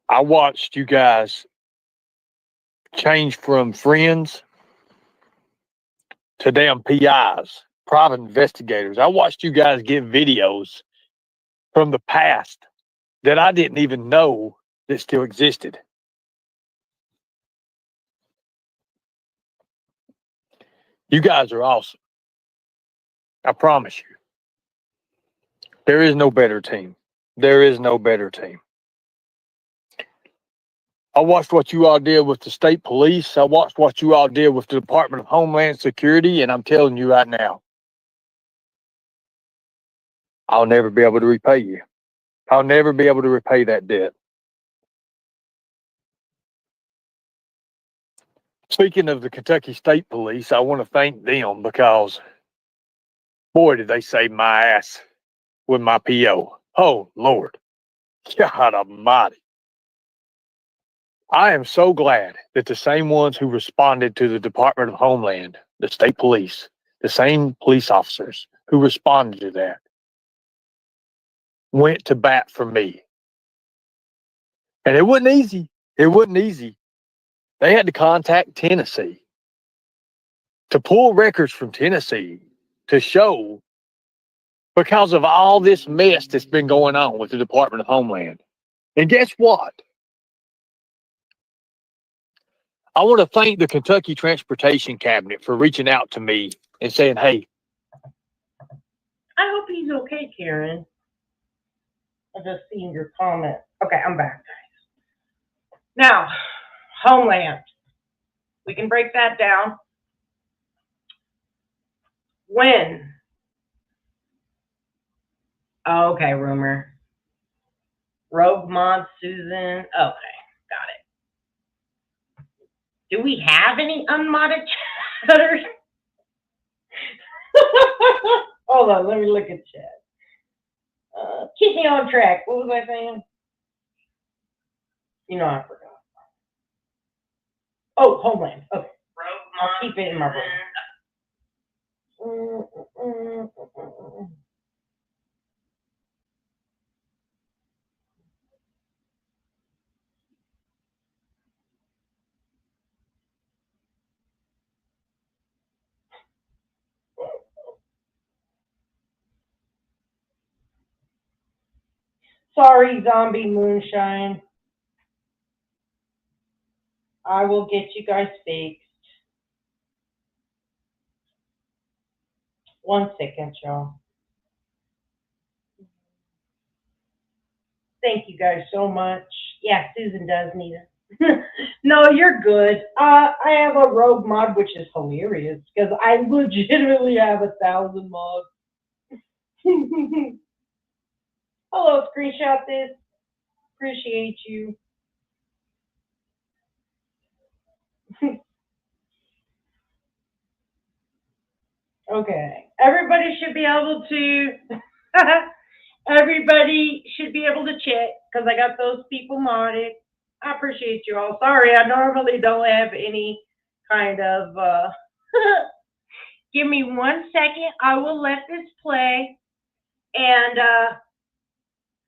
I watched you guys change from friends to damn PIs, private investigators. I watched you guys get videos from the past that I didn't even know that still existed. You guys are awesome. I promise you. There is no better team. There is no better team. I watched what you all did with the state police. I watched what you all did with the Department of Homeland Security, and I'm telling you right now, I'll never be able to repay you. I'll never be able to repay that debt. Speaking of the Kentucky State Police, I want to thank them because, boy, did they save my ass with my PO. Oh, Lord. God almighty. I am so glad that the same ones who responded to the Department of Homeland, the state police, the same police officers who responded to that, went to bat for me. And it wasn't easy. It wasn't easy. They had to contact Tennessee to pull records from Tennessee to show, because of all this mess that's been going on with the Department of Homeland. And guess what? I want to thank the Kentucky Transportation Cabinet for reaching out to me and saying, hey. I hope he's okay, Karen. I just seen your comment. Okay, I'm back, guys. Now, Homeland. We can break that down. When? Oh, okay, rumor. Rogue Mod Susan. Okay, got it. Do we have any unmodded chatters? Hold on, let me look at chat. Keep me on track. What was I saying? You know, I forgot. Oh, Homeland. Okay. I'll keep it in my brain. Sorry, Zombie Moonshine. I will get you guys fixed. 1 second, y'all. Thank you guys so much. Yeah, Susan does need it. No, you're good. I have a rogue mod, which is hilarious because I legitimately have 1,000 mods. Hello, screenshot this. Appreciate you. Okay, everybody should be able to. Everybody should be able to check because I got those people modded. I appreciate you all. Sorry, I normally don't have any kind of. Give me 1 second. I will let this play, and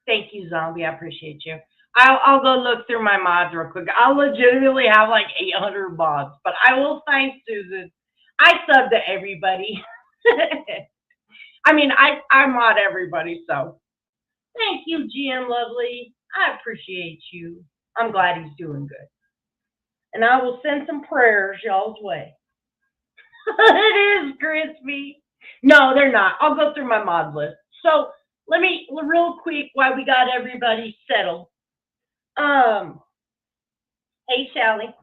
Thank you, Zombie. I appreciate you. I'll go look through my mods real quick. I'll legitimately have like 800 mods, but I will thank Susan. I sub to everybody. I mean, I mod everybody, so thank you, GM Lovely. I appreciate you. I'm glad he's doing good. And I will send some prayers y'all's way. It is crispy. No, they're not. I'll go through my mod list. So let me real quick while we got everybody settled. Hey Sally.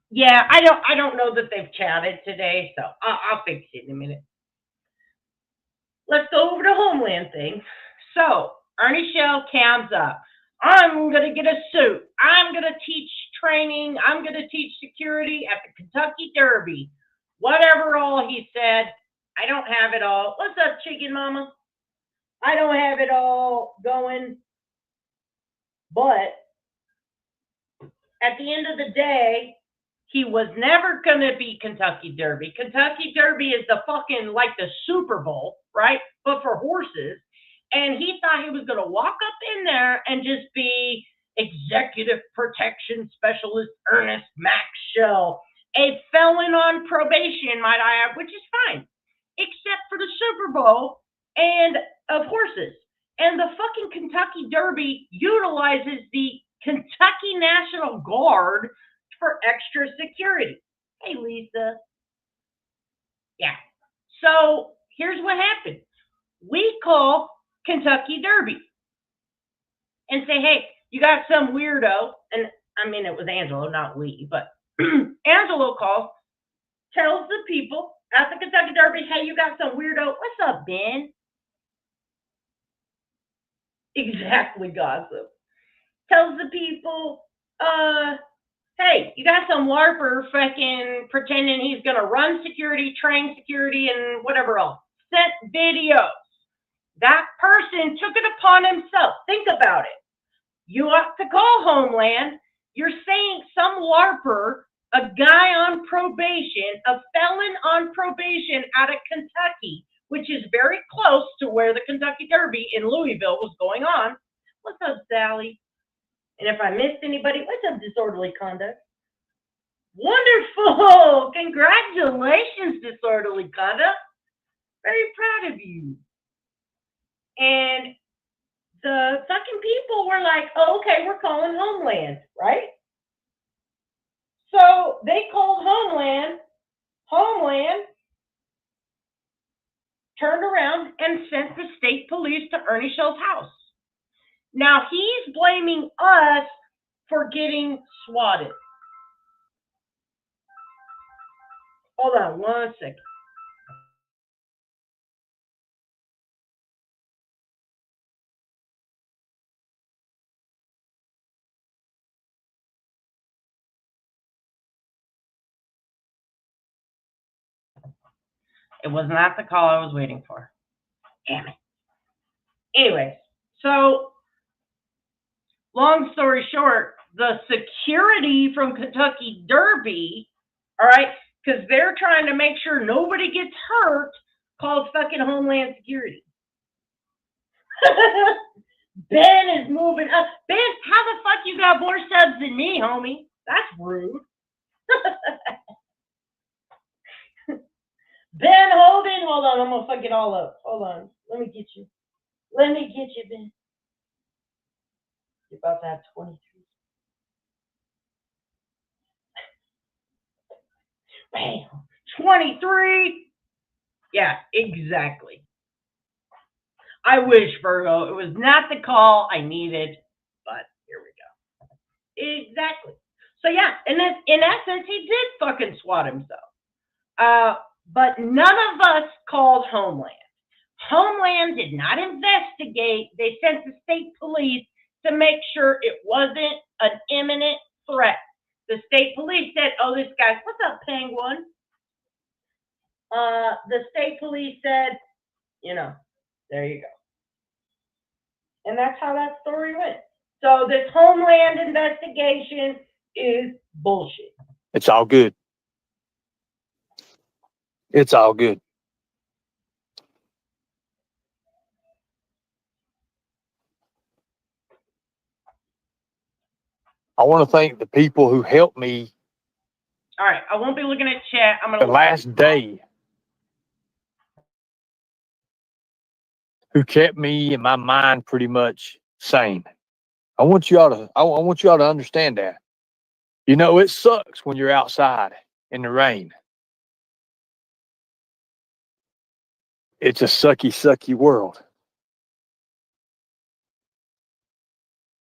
Yeah, I don't know that they've chatted today, so I'll fix it in a minute. Let's go over to Homeland thing. So Ernie Shell cams up. I'm gonna get a suit. I'm gonna teach training. I'm gonna teach security at the Kentucky Derby. Whatever all he said. I don't have it all. What's up, Chicken Mama? I don't have it all going, but at the end of the day, he was never going to be Kentucky Derby. Kentucky Derby is the fucking, like the Super Bowl, right? But for horses. And he thought he was going to walk up in there and just be Executive Protection Specialist Ernest Max Shell, a felon on probation, might I add, which is fine, except for the Super Bowl and of horses. And the fucking Kentucky Derby utilizes the Kentucky National Guard for extra security. Hey, Lisa. Yeah. So here's what happened. We call Kentucky Derby and say, hey, you got some weirdo, and I mean, it was Angelo, not we, but Angelo calls, tells the people at the Kentucky Derby, hey, you got some weirdo. What's up, Ben? Exactly, gossip. Tells the people, hey, you got some LARPer fucking pretending he's going to run security, train security, and whatever else. Sent videos. That person took it upon himself. Think about it. You ought to call Homeland. You're saying some LARPer, a guy on probation, a felon on probation out of Kentucky, which is very close to where the Kentucky Derby in Louisville was going on. What's up, Sally? And if I missed anybody, what's up, Disorderly Conduct? Wonderful! Congratulations, Disorderly Conduct. Very proud of you. And the fucking people were like, oh, okay, we're calling Homeland, right? So they called Homeland. Homeland turned around and sent the state police to Ernie Shell's house. Now he's blaming us for getting swatted. Hold on 1 second. It was not the call I was waiting for. Damn it. Anyways, so long story short, the security from Kentucky Derby, all right, because they're trying to make sure nobody gets hurt, called fucking Homeland Security. Ben is moving up. Ben, how the fuck you got more subs than me, homie? That's rude. Ben Holden, hold on, I'm gonna fuck it all up. Hold on, let me get you. Let me get you, Ben. You're about to have 23. Bam, 23. Yeah, exactly. I wish, Virgo. It was not the call I needed, but here we go. Exactly. So yeah, and then in essence, he did fucking swat himself. But none of us called Homeland. Homeland did not investigate. They sent the state police to make sure it wasn't an imminent threat. The state police said, oh, this guy's, what's up, Penguin? The state police said, you know, there you go. And that's how that story went. So this Homeland investigation is bullshit. It's all good. It's all good. I want to thank the people who helped me All right, I won't be looking at chat. I'm the gonna. last day, who kept me and my mind pretty much sane. I want y'all to understand that. You know, it sucks when you're outside in the rain. It's a sucky, sucky world.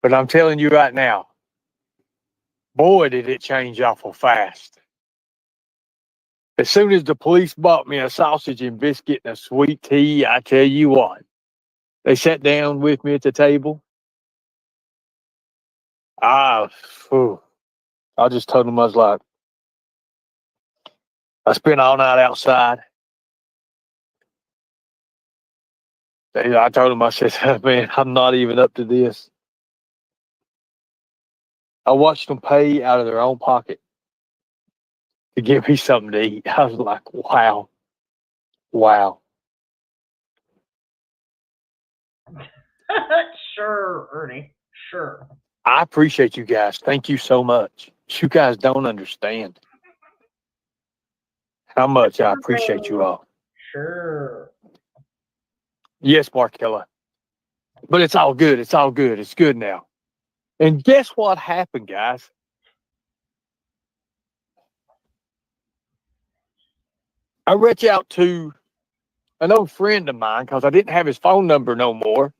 But I'm telling you right now, boy, did it change awful fast. As soon as the police bought me a sausage and biscuit and a sweet tea, I tell you what, they sat down with me at the table. I, phew, I just told them, I was like, I spent all night outside. I told them, I said, man, I'm not even up to this. I watched them pay out of their own pocket to give me something to eat. I was like, wow, wow. Sure, Ernie. Sure. I appreciate you guys. Thank you so much. You guys don't understand how much I appreciate you all. Sure. Yes, Markella. But it's all good. It's all good. It's good now. And guess what happened, guys? I reached out to an old friend of mine because I didn't have his phone number no more.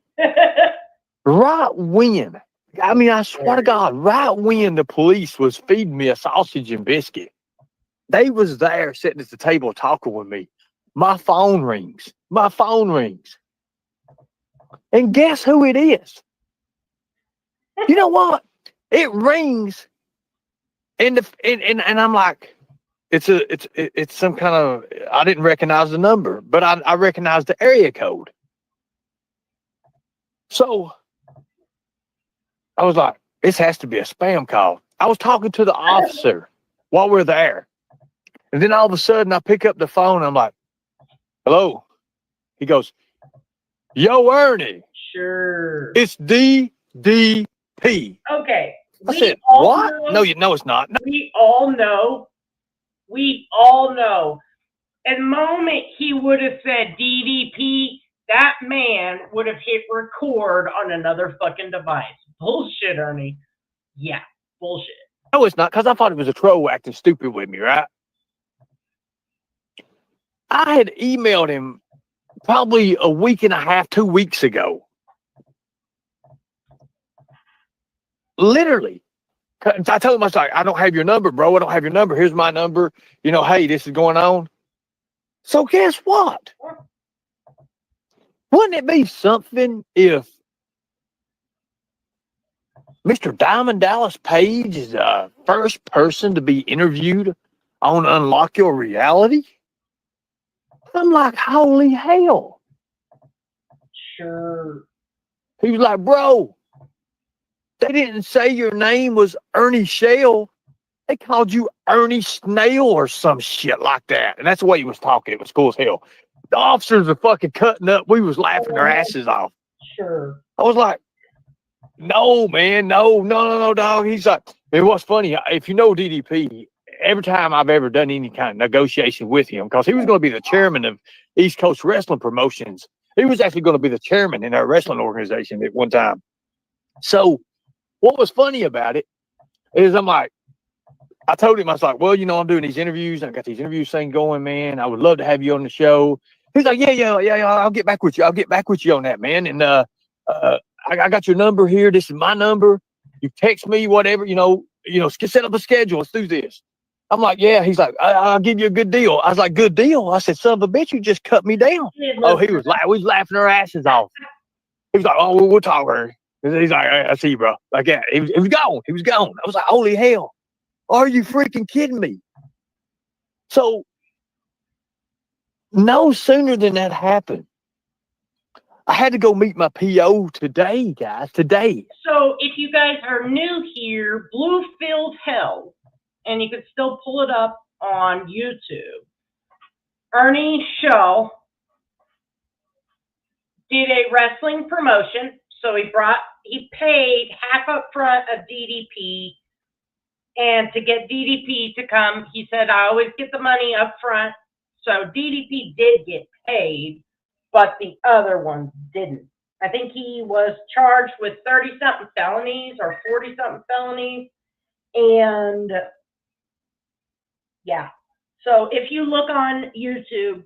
Right when, I mean, I swear to God, right when the police was feeding me a sausage and biscuit, they was there sitting at the table talking with me. My phone rings. My phone rings. And guess who it is? You know what? It rings, and I'm like, it's some kind of, I didn't recognize the number, but I recognized the area code. So I was like, this has to be a spam call. I was talking to the officer while we're there. And then all of a sudden I pick up the phone. I'm like, hello. He goes, yo, Ernie. Sure. It's DDP. Okay. I said, what? No, it's not. No. We all know. We all know. And the moment he would have said DDP, that man would have hit record on another fucking device. Bullshit, Ernie. Yeah, bullshit. No, it's not, because I thought it was a troll acting stupid with me, right? I had emailed him probably a week and a half, 2 weeks ago. Literally. I told him, I was like, I don't have your number, bro. I don't have your number. Here's my number. You know, hey, this is going on. So guess what? Wouldn't it be something if Mr. Diamond Dallas Page is the first person to be interviewed on Unlock Your Reality? I'm like, holy hell. Sure. He was like, bro, they didn't say your name was Ernie Shell. They called you Ernie Snail or some shit like that. And that's the way he was talking. It was cool as hell. The officers are fucking cutting up. We was laughing our asses off. Sure. I was like, no, man, no, dog. He's like, it was funny. If you know DDP, every time I've ever done any kind of negotiation with him, because he was going to be the chairman of East Coast Wrestling Promotions. He was actually going to be the chairman in our wrestling organization at one time. So what was funny about it is I told him, I was like, well, you know, I'm doing these interviews. I got these interviews thing going, man. I would love to have you on the show. He's like, yeah. I'll get back with you. I'll get back with you on that, man. And I got your number here. This is my number. You text me, whatever, set up a schedule. Let's do this. I'm like, yeah. He's like, I'll give you a good deal. I was like, good deal? I said, son of a bitch, you just cut me down. Oh, we was laughing our asses off. He was like, oh, we'll talk, Harry. He's like, I see you, bro. Like, yeah, he was gone. He was gone. I was like, holy hell. Are you freaking kidding me? So no sooner than that happened, I had to go meet my PO today, guys, today. So if you guys are new here, Bluefield Hell, and you can still pull it up on YouTube, Ernie Show did a wrestling promotion. So he paid half up front of DDP And to get DDP to come, he said, I always get the money up front. So DDP did get paid, but the other ones didn't. I think he was charged with 30-something felonies or 40-something felonies. And yeah. So if you look on YouTube,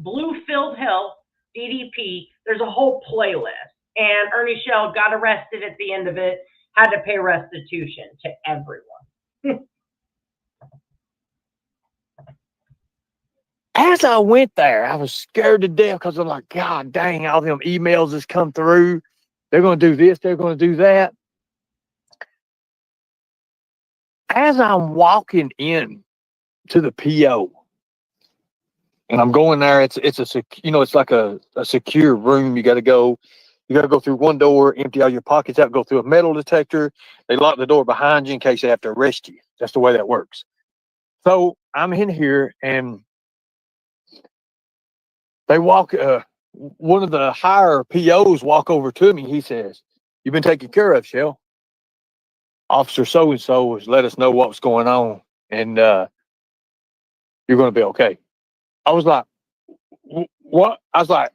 Bluefield Hill, DDP, there's a whole playlist. And Ernie Shell got arrested at the end of it, had to pay restitution to everyone. As I went there, I was scared to death because I'm like, God dang, all them emails that's come through. They're going to do this, they're going to do that. As I'm walking in to the PO, and I'm going there, it's like a secure room. You got to go through one door, empty all your pockets out, go through a metal detector. They lock the door behind you in case they have to arrest you. That's the way that works. So I'm in here, and they walk. One of the higher POs walk over to me. He says, "You've been taken care of, Shell. Officer so and so has let us know what's going on, and you're going to be okay." I was like, "What?" I was like,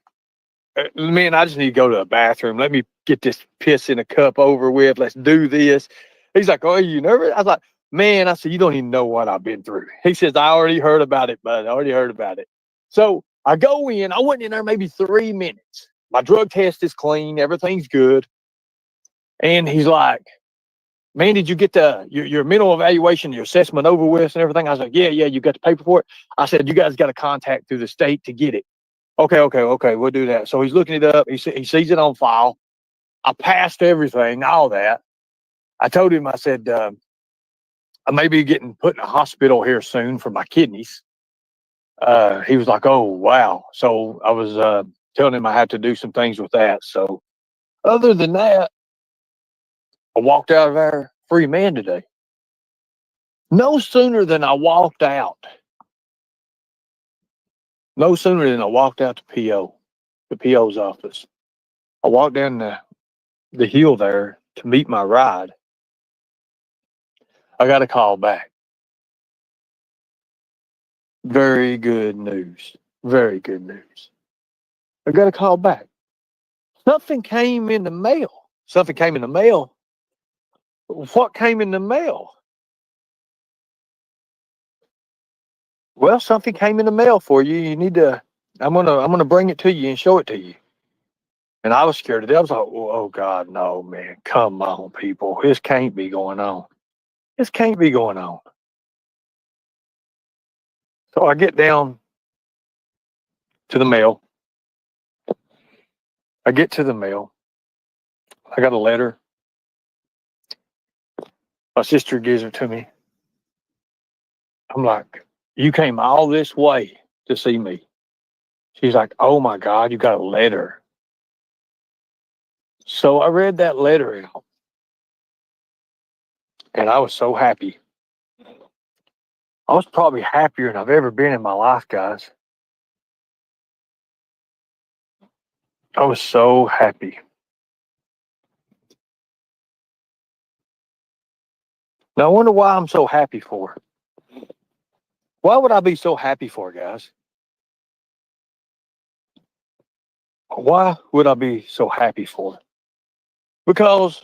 "Man, I just need to go to the bathroom. Let me get this piss in a cup over with. Let's do this." He's like, "Oh, are you nervous?" I was like, "Man," I said, "You don't even know what I've been through." He says, "I already heard about it, bud. I already heard about it." So I go in. I went in there maybe 3 minutes. My drug test is clean. Everything's good. And he's like, "Man, did you get your mental evaluation, your assessment over with and everything?" I was like, yeah, you got the paper for it? I said, "You guys got to contact through the state to get it." Okay, we'll do that. So he's looking it up. He sees it on file. I passed everything, all that. I told him, I said, I may be getting put in a hospital here soon for my kidneys. He was like, "Oh, wow." So I was telling him I had to do some things with that. So other than that, I walked out of there free man today. No sooner than I walked out, the PO's office. I walked down the hill there to meet my ride. I got a call back. Very good news. Very good news. I got a call back. Something came in the mail. Something came in the mail. What came in the mail? Well, something came in the mail for you. You need to. I'm gonna bring it to you and show it to you. And I was scared to death. I was like, "Oh God, no, man! Come on, people! This can't be going on. This can't be going on." So I get down to the mail. I get to the mail. I got a letter. My sister gives it to me. I'm like, "You came all this way to see me." She's like, "Oh my God, you got a letter." So I read that letter out, and I was so happy. I was probably happier than I've ever been in my life, guys. I was so happy. Now I wonder why I'm so happy for. Why would I be so happy for, guys? Why would I be so happy for? Because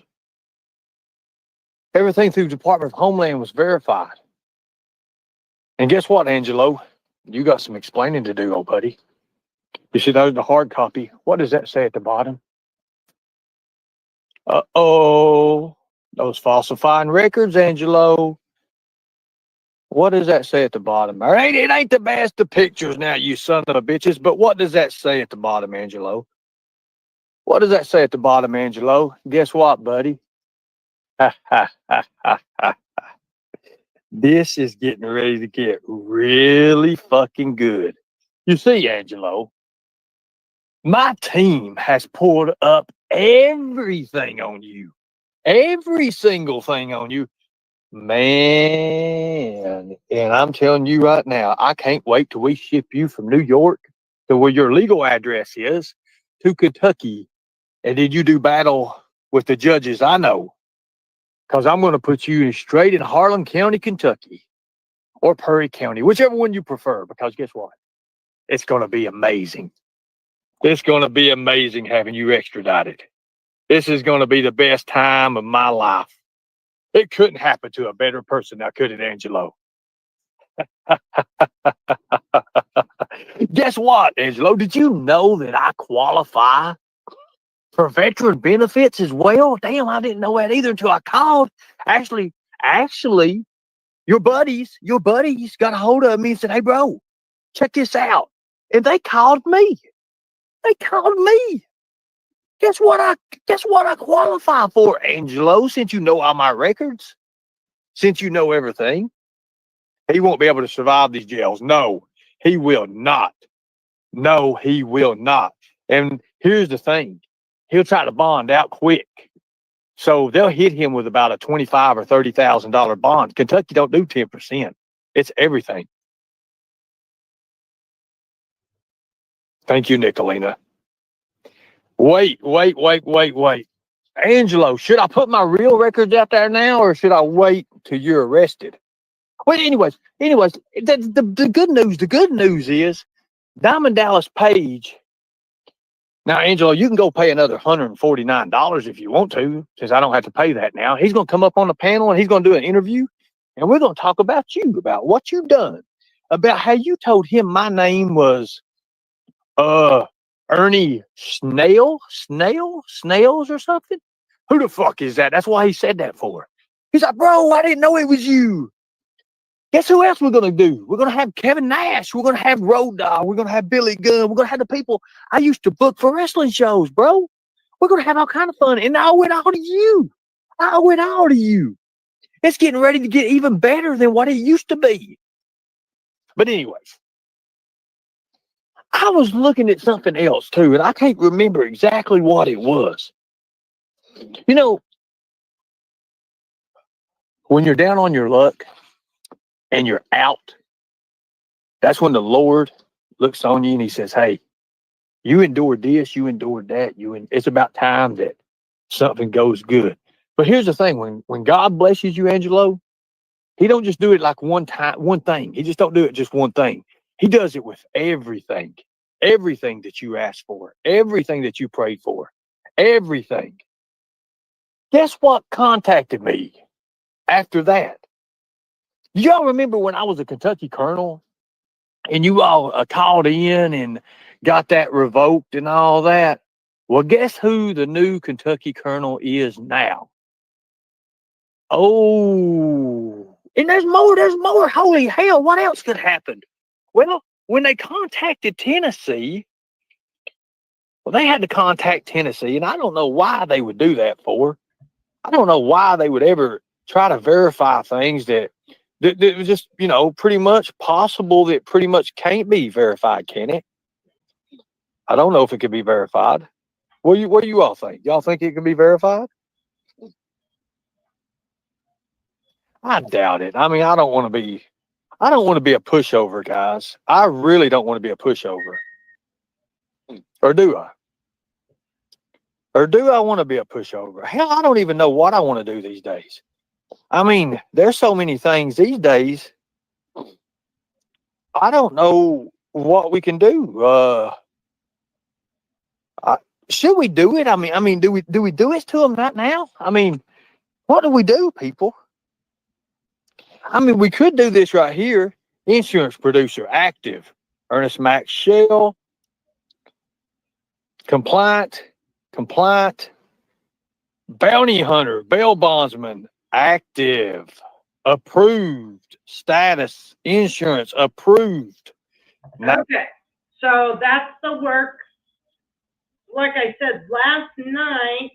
everything through the Department of Homeland was verified. And guess what, Angelo? You got some explaining to do, old buddy. You see, there's the hard copy. What does that say at the bottom? Uh-oh. Those falsifying records, Angelo. What does that say at the bottom? All right, it ain't the best of pictures now, you son of a bitches, but what does that say at the bottom, Angelo? What does that say at the bottom, Angelo? Guess what, buddy? Ha, ha, ha, ha, ha. This is getting ready to get really fucking good. You see, Angelo, my team has pulled up everything on you. Every single thing on you. Man, and I'm telling you right now, I can't wait till we ship you from New York to where your legal address is to Kentucky. And did you do battle with the judges? I know. because I'm going to put you straight in Harlan County, Kentucky, or Perry County, whichever one you prefer, because guess what? It's going to be amazing. It's going to be amazing having you extradited. This is going to be the best time of my life. It couldn't happen to a better person now, could it, Angelo? Guess what, Angelo? Did you know that I qualify for veteran benefits as well? Damn, I didn't know that either until I called. Actually, your buddies got a hold of me and said, hey, bro, check this out. And they called me. Guess what I qualify for, Angelo, since you know all my records, since you know everything. He won't be able to survive these jails. No, he will not. No, he will not. And here's the thing. He'll try to bond out quick. So they'll hit him with about a $25,000 or $30,000 bond. Kentucky don't do 10%. It's everything. Thank you, Nicolina. Wait. Angelo, should I put my real records out there now, or should I wait till you're arrested? Well, anyways, the good news is Diamond Dallas Page. Now, Angelo, you can go pay another $149 if you want to, since I don't have to pay that now. He's going to come up on the panel and he's going to do an interview, and we're going to talk about you, about what you've done, about how you told him my name was Ernie Snails or something. Who the fuck is that? That's why he said that for. He's like, bro, I didn't know it was you. Guess who else we're going to do? We're going to have Kevin Nash. We're going to have Road Dogg. We're going to have Billy Gunn. We're going to have the people I used to book for wrestling shows, bro. We're going to have all kind of fun. And I owe it all to you. It's getting ready to get even better than what it used to be. But anyways, I was looking at something else too, and I can't remember exactly what it was. You know, when you're down on your luck and you're out, that's when the Lord looks on you and he says, hey, you endured this, you endured that, it's about time that something goes good. But here's the thing, when God blesses you, Angelo, he don't just do it like one thing. He just don't do it just one thing. He does it with everything that you ask for, everything that you prayed for, everything. Guess what contacted me after that? Y'all remember when I was a Kentucky colonel and you all called in and got that revoked and all that? Well, guess who the new Kentucky colonel is now? Oh, and there's more. Holy hell, what else could happen? Well, when they contacted Tennessee, they had to contact Tennessee, and I don't know why they would do that for. I don't know why they would ever try to verify things that was just, pretty much possible that pretty much can't be verified, can it? I don't know if it could be verified. What do you all think? Y'all think it can be verified? I doubt it. I mean, I don't want to be a pushover, guys. I really don't want to be a pushover. Or do I? Or do I want to be a pushover? Hell, I don't even know what I want to do these days. I mean, there's so many things these days. I don't know what we can do. Should we do it? I mean, do we do it to them right now? I mean, what do we do, people? I mean, we could do this right here. Insurance producer active. Ernest Max Shell. Compliant. Bounty hunter, bail bondsman, active. Approved. Status. Insurance approved. Okay, so that's the work. Like I said, last night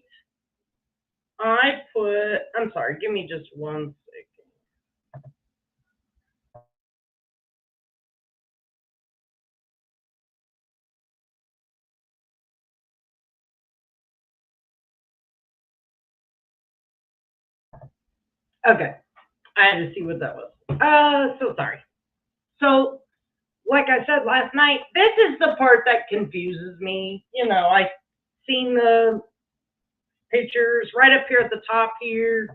I'm sorry, give me just 1 second. Okay, I had to see what that was. So sorry. So, like I said last night, this is the part that confuses me. I seen the pictures right up here at the top here.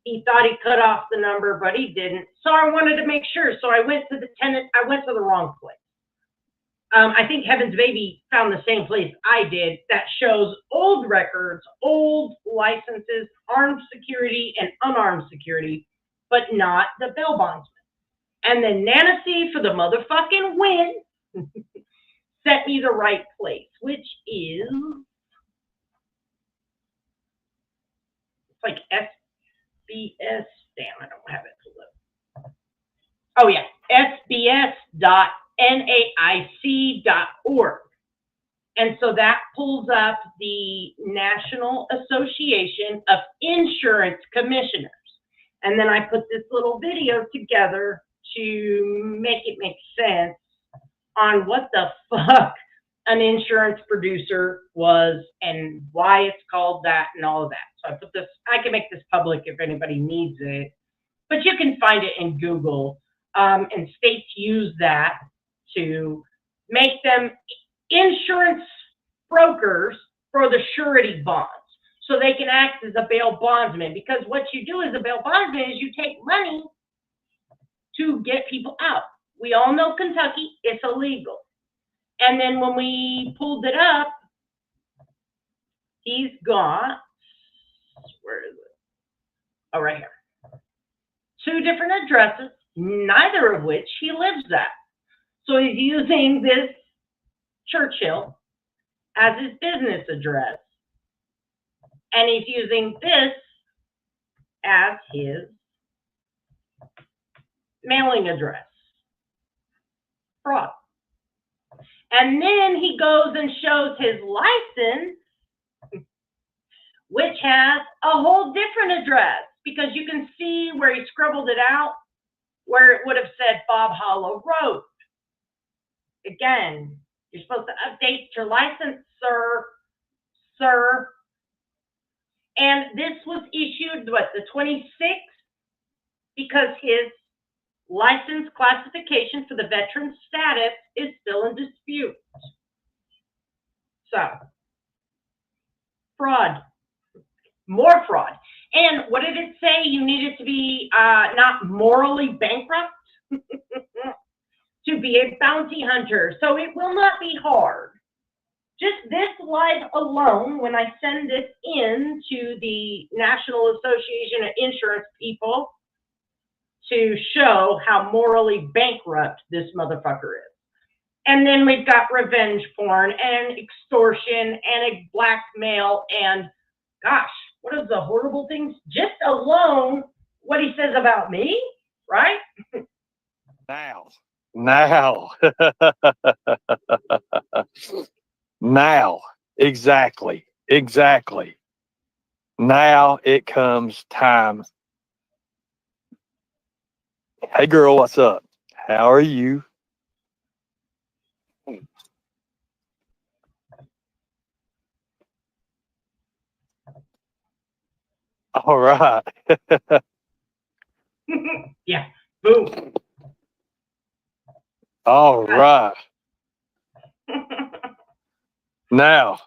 He thought he cut off the number, but he didn't. So I wanted to make sure. So I went to the wrong place. I think Heaven's Baby found the same place I did that shows old records, old licenses, armed security and unarmed security, but not the bail bondsman. And then Nana C for the motherfucking win sent me the right place, which is, it's like SBS, damn, I don't have it pulled up. Oh yeah, sbs.naic.org. And so that pulls up the National Association of Insurance Commissioners. And then I put this little video together to make it make sense on what the fuck an insurance producer was and why it's called that and all of that. So I put this, I can make this public if anybody needs it, but you can find it in Google. And states use that to make them insurance brokers for the surety bonds. So they can act as a bail bondsman, because what you do as a bail bondsman is you take money to get people out. We all know Kentucky, it's illegal. And then when we pulled it up, he's got, where is it? Oh, right here. 2 different addresses, neither of which he lives at. So he's using this Churchill as his business address. And he's using this as his mailing address. Fraud. And then he goes and shows his license, which has a whole different address, because you can see where he scribbled it out, where it would have said Bob Hollow Road. Again, you're supposed to update your license, sir. And this was issued, what, the 26th? Because his license classification for the veteran status is still in dispute. So, fraud. More fraud. And what did it say? You needed to be not morally bankrupt to be a bounty hunter. So it will not be hard. Just this live alone, when I send this in to the National Association of Insurance people to show how morally bankrupt this motherfucker is. And then we've got revenge porn and extortion and a blackmail and, gosh, what are the horrible things? Just alone, what he says about me, right? Now. Now. Exactly. Now it comes time. Hey girl, what's up? How are you? All right. Yeah. Boom. All right. Now,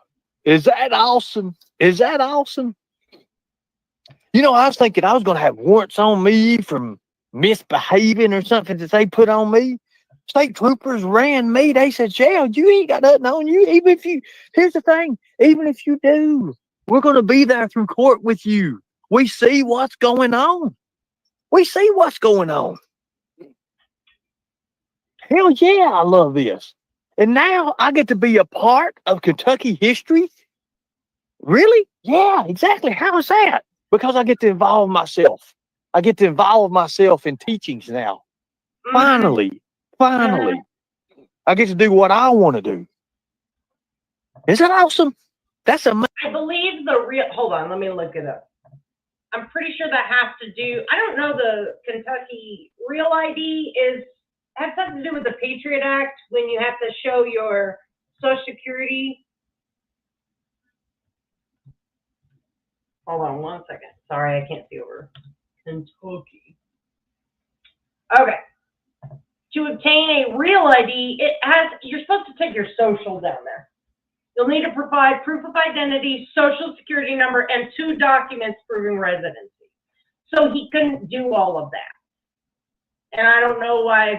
is that awesome? You know, I was thinking I was going to have warrants on me from misbehaving or something that they put on me. State troopers ran me. They said, "Jail, you ain't got nothing on you. Here's the thing, even if you do, we're going to be there through court with you. We see what's going on. Hell yeah, I love this. And now I get to be a part of Kentucky history. Really? Yeah, exactly. How is that? Because I get to involve myself. In teachings now. Finally. I get to do what I want to do. Is that awesome? That's amazing. I believe hold on, let me look it up. I'm pretty sure that has to do, I don't know, the Kentucky Real ID has something to do with the Patriot Act when you have to show your Social Security. Hold on one second. Sorry, I can't see over Kentucky. Okay. To obtain a real ID, you're supposed to take your social down there. You'll need to provide proof of identity, social security number, and 2 documents proving residency. So he couldn't do all of that. And I don't know why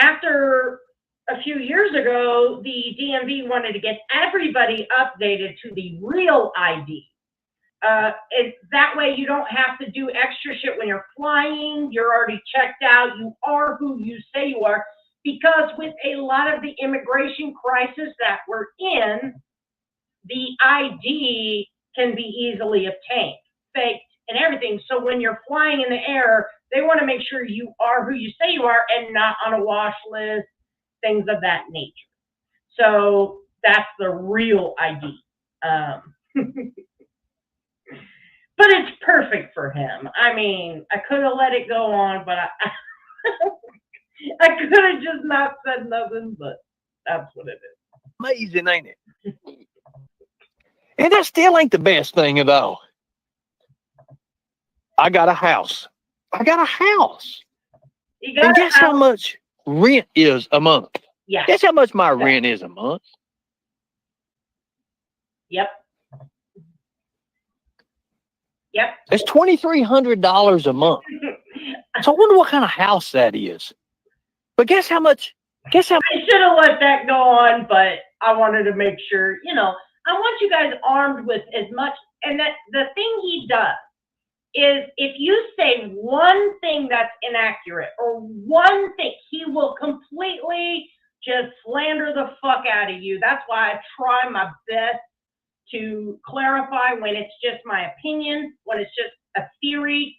after a few years ago, the DMV wanted to get everybody updated to the real ID. That way you don't have to do extra shit when you're flying. You're already checked out. You are who you say you are. Because with a lot of the immigration crisis that we're in, the ID can be easily obtained, faked, and everything. So when you're flying in the air, they want to make sure you are who you say you are and not on a wash list, things of that nature. So that's the real ID. But it's perfect for him. I mean, I could have let it go on, but I could have just not said nothing, but that's what it is. Amazing, ain't it? And that still ain't the best thing at all. I got a house. And guess how much rent is a month? Yeah. Guess how much my rent is a month? Yep. It's $2,300 a month. So I wonder what kind of house that is. But guess how much? I should have let that go on, but I wanted to make sure, I want you guys armed with as much. And that the thing he does is if you say one thing that's inaccurate or one thing, he will completely just slander the fuck out of you. That's why I try my best to clarify when it's just my opinion, when it's just a theory,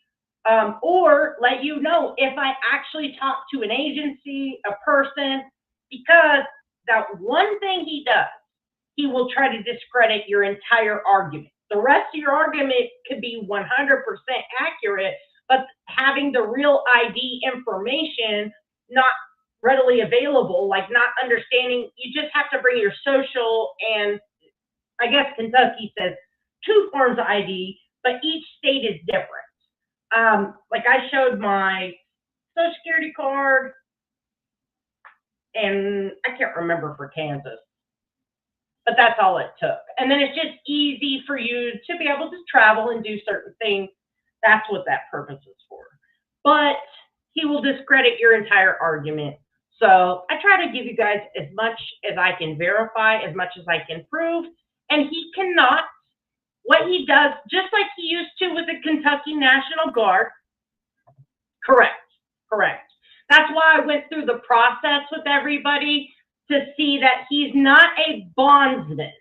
or let you know if I actually talk to an agency, a person, because that one thing he does, he will try to discredit your entire argument. The rest of your argument could be 100% accurate, but having the real ID information not readily available, like not understanding, you just have to bring your social, and I guess Kentucky says 2 forms of ID, but each state is different. Like I showed my Social Security card, and I can't remember for Kansas, but that's all it took. And then it's just easy for you to be able to travel and do certain things. That's what that purpose is for. But he will discredit your entire argument. So I try to give you guys as much as I can verify, as much as I can prove. And he cannot, what he does, just like he used to with the Kentucky National Guard. Correct. That's why I went through the process with everybody to see that he's not a bondsman.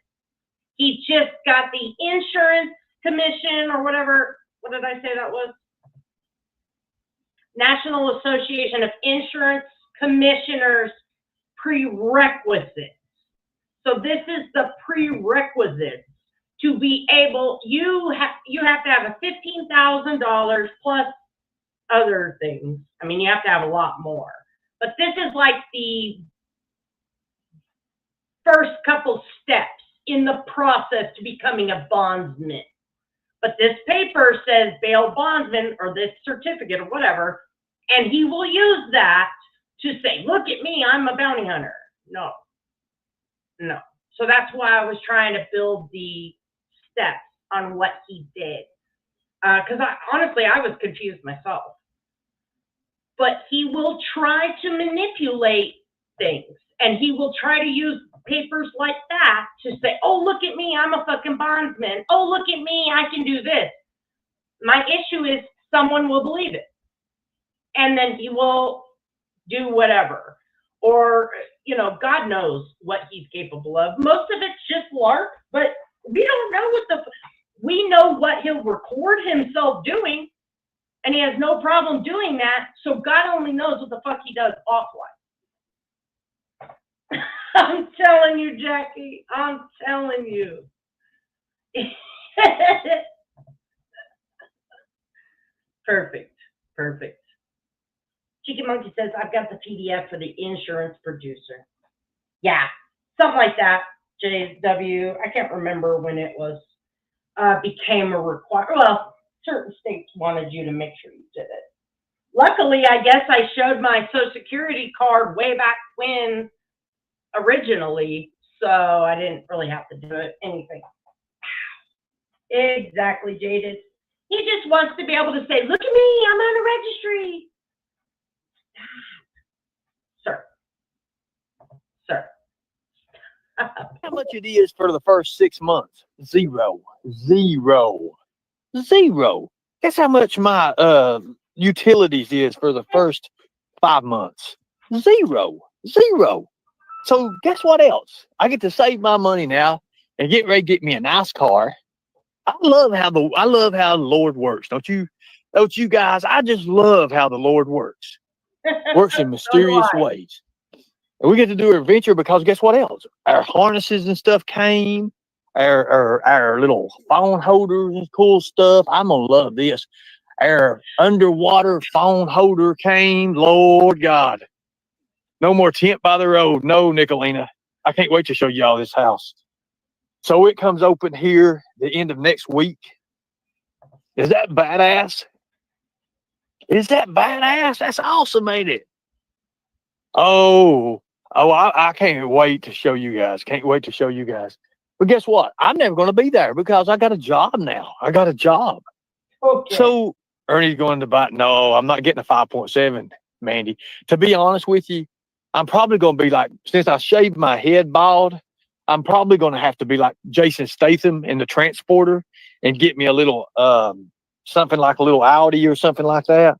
He just got the insurance commission or whatever. What did I say that was? National Association of Insurance Commissioners prerequisites. So this is the prerequisite to be able, you have to have a $15,000 plus other things. I mean, you have to have a lot more. But this is like the first couple steps in the process to becoming a bondsman. But this paper says bail bondsman or this certificate or whatever, and he will use that to say, look at me, I'm a bounty hunter. No. So that's why I was trying to build the steps on what he did. Because honestly, I was confused myself. But he will try to manipulate things, and he will try to use papers like that to say, oh, look at me, I'm a fucking bondsman. Oh, look at me, I can do this. My issue is someone will believe it. And then he will do whatever. Or, God knows what he's capable of. Most of it's just lark, but we don't know we know what he'll record himself doing, and he has no problem doing that, so God only knows what the fuck he does offline. I'm telling you, Jackie, I'm telling you. Perfect. Chicken Monkey says, I've got the PDF for the insurance producer. Yeah, something like that. JW, I can't remember when it was, became a requirement. Well, certain states wanted you to make sure you did it. Luckily, I guess I showed my Social Security card way back when originally, so I didn't really have to do anything. Exactly, Jaded. He just wants to be able to say, look at me, I'm on a registry. Sir. Sir. How much it is for the first 6 months? Zero. Guess how much my utilities is for the first 5 months? Zero. So guess what else? I get to save my money now and get ready to get me a nice car. I love how the Lord works. Don't you guys? I just love how the Lord works. Works in mysterious ways. And we get to do an adventure because guess what else? Our harnesses and stuff came. Our little phone holders and cool stuff. I'm gonna love this. Our underwater phone holder came. Lord God. No more tent by the road. No, Nicolina. I can't wait to show y'all this house. So it comes open here the end of next week. Is that badass? That's awesome, ain't it? I can't wait to show you guys. But guess what? I'm never going to be there because I got a job now. Okay. So Ernie's going to buy. No, I'm not getting a 5.7, Mandy. To be honest with you, I'm probably going to be like, since I shaved my head bald, I'm probably going to have to be like Jason Statham in the Transporter and get me a little, something like a little Audi or something like that.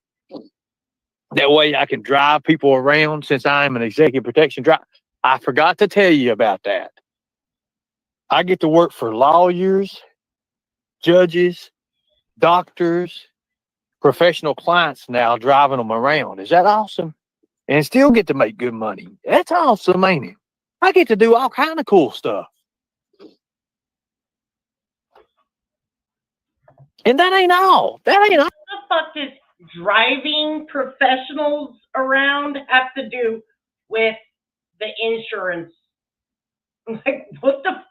That way I can drive people around since I'm an executive protection driver. I forgot to tell you about that. I get to work for lawyers, judges, doctors, professional clients now, driving them around. Is that awesome? And still get to make good money. That's awesome, ain't it? I get to do all kind of cool stuff. And that ain't all. What the fuck does driving professionals around have to do with the insurance? Like, what the?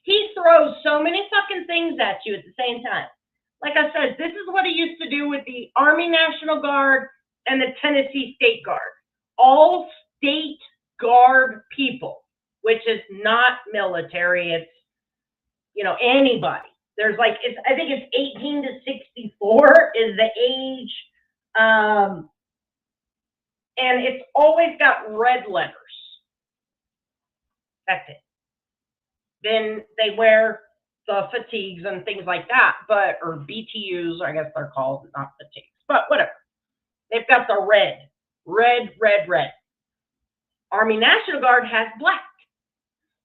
He throws so many fucking things at you at the same time. Like I said, this is what he used to do with the Army National Guard and the Tennessee State Guard. All state guard people, which is not military. It's, anybody. There's I think it's 18 to 64 is the age. And it's always got red letters. That's it. Then they wear the fatigues and things like that, or BTUs, I guess they're called, not fatigues, but whatever. They've got the red. Army National Guard has black.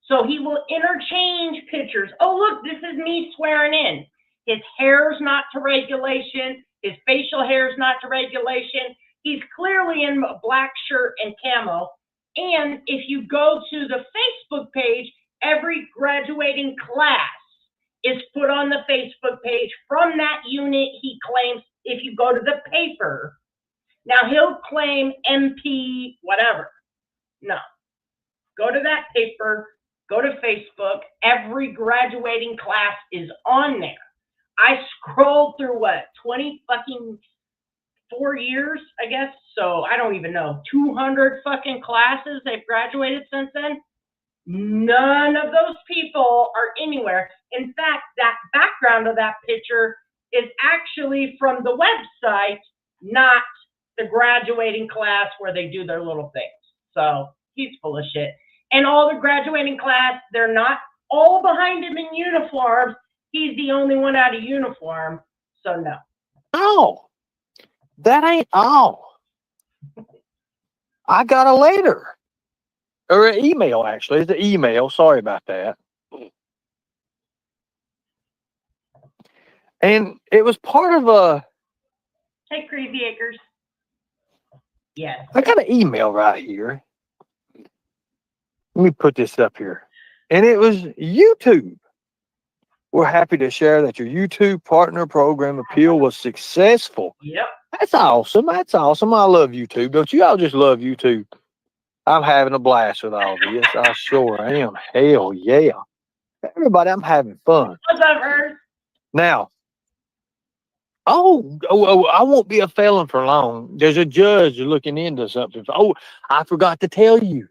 So he will interchange pictures. Oh, look, this is me swearing in. His hair's not to regulation. His facial hair's not to regulation. He's clearly in a black shirt and camo. And if you go to the Facebook page, every graduating class is put on the Facebook page from that unit he claims. If you go to the paper, now he'll claim MP whatever. No. Go to that paper. Go to Facebook. Every graduating class is on there. I scrolled through 20 fucking 4 years, I guess. So I don't even know. 200 fucking classes they've graduated since then. None of those people are anywhere. In fact, that background of that picture is actually from the website, not the graduating class where they do their little things. So he's full of shit. And all the graduating class, they're not all behind him in uniforms. He's the only one out of uniform. So no. Oh, that ain't all. I got a letter. Or an email, actually. It's an email. Sorry about that. And it was part of a... Hey, Crazy Acres. Yes. I got an email right here. Let me put this up here. And it was YouTube. We're happy to share that your YouTube partner program appeal was successful. Yep. That's awesome. I love YouTube. Don't you all just love YouTube? I'm having a blast with all this. I sure am. Hell yeah. Everybody, I'm having fun. What's up, Ernst? Now, I won't be a felon for long. There's a judge looking into something. Oh, I forgot to tell you.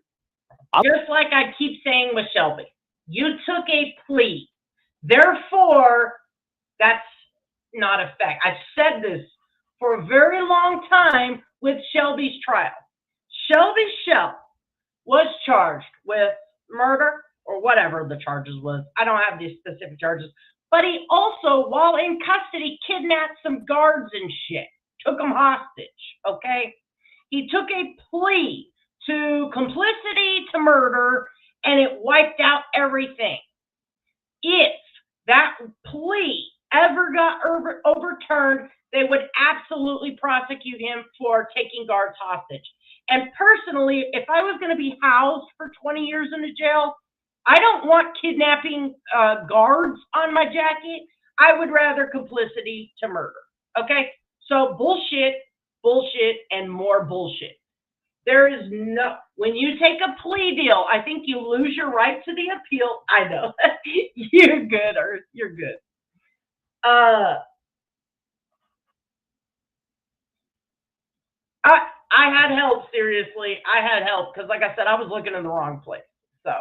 Just like I keep saying with Shelby, you took a plea. Therefore, that's not affect. I've said this for a very long time with Shelby's trial. Shelby Shell was charged with murder or whatever the charges was. I don't have these specific charges. But he also, while in custody, kidnapped some guards and shit. Took them hostage, okay? He took a plea to complicity to murder, and it wiped out everything. If that plea ever got overturned, they would absolutely prosecute him for taking guards hostage. And personally, if I was going to be housed for 20 years in a jail, I don't want kidnapping guards on my jacket. I would rather complicity to murder. Okay? So bullshit, bullshit, and more bullshit. There is no, when you take a plea deal, I think you lose your right to the appeal. I know. You're good, Earth. You're good. I had help, seriously. I had help because, like I said, I was looking in the wrong place. So,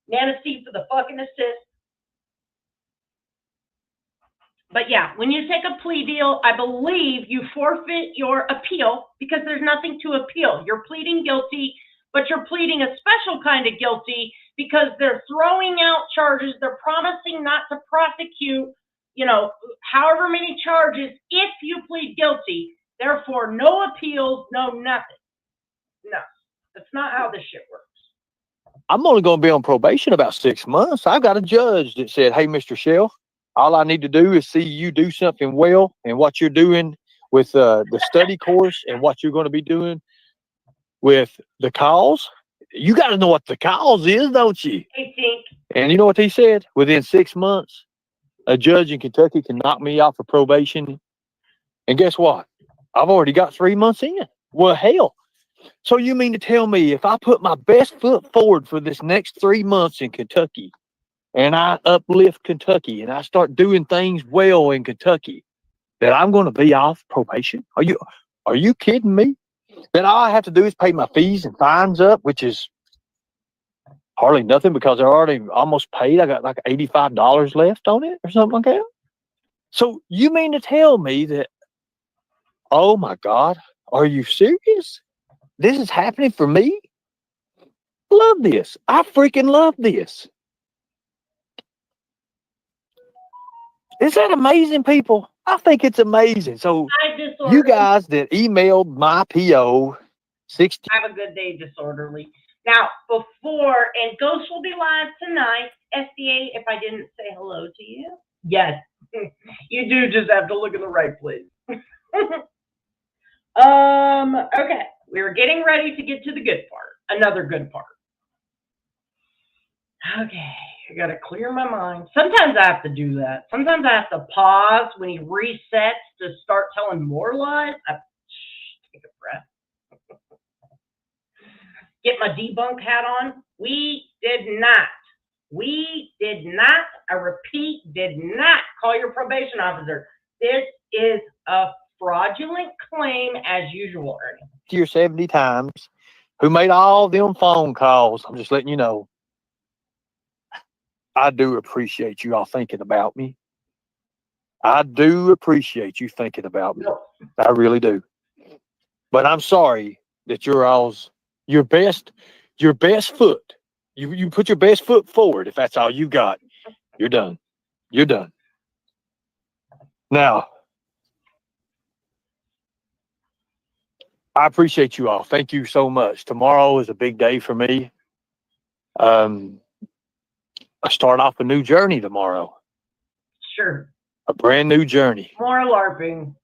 Nana C for the fucking assist. But yeah, when you take a plea deal, I believe you forfeit your appeal because there's nothing to appeal. You're pleading guilty, but you're pleading a special kind of guilty because they're throwing out charges. They're promising not to prosecute, however many charges if you plead guilty. Therefore, no appeals, no nothing. No, that's not how this shit works. I'm only going to be on probation about 6 months. I've got a judge that said, hey, Mr. Shell, all I need to do is see you do something well and what you're doing with the study course and what you're going to be doing with the cause. You got to know what the cause is, don't you? I think. And you know what he said? Within 6 months, a judge in Kentucky can knock me off of probation. And guess what? I've already got 3 months in. Well, hell. So you mean to tell me if I put my best foot forward for this next 3 months in Kentucky and I uplift Kentucky and I start doing things well in Kentucky, that I'm going to be off probation? Are you kidding me? Then all I have to do is pay my fees and fines up, which is hardly nothing because they're already almost paid. I got like $85 left on it or something like that. So you mean to tell me that, oh my God, are you serious? This is happening for me? Love this. I freaking love this. Is that amazing, people? I think it's amazing. So you guys that emailed my PO 60. Have a good day, Disorderly. Now, and Ghost will be live tonight. SDA, if I didn't say hello to you. Yes, you do just have to look in the right place. Okay, we were getting ready to get to the good part. Another good part. Okay, I gotta clear my mind. Sometimes I have to do that. Sometimes I have to pause when he resets to start telling more lies. Take a breath. Get my debunk hat on. We did not, I repeat, did not call your probation officer. This is a fraudulent claim as usual, Ernie. 60 or 70 times, who made all them phone calls. I'm just letting you know. I do appreciate you all thinking about me. I do appreciate you thinking about me. I really do. But I'm sorry that your best foot. You put your best foot forward. If that's all you got, you're done. You're done. Now, I appreciate you all. Thank you so much. Tomorrow is a big day for me. I start off a new journey tomorrow. Sure. A brand new journey. More LARPing.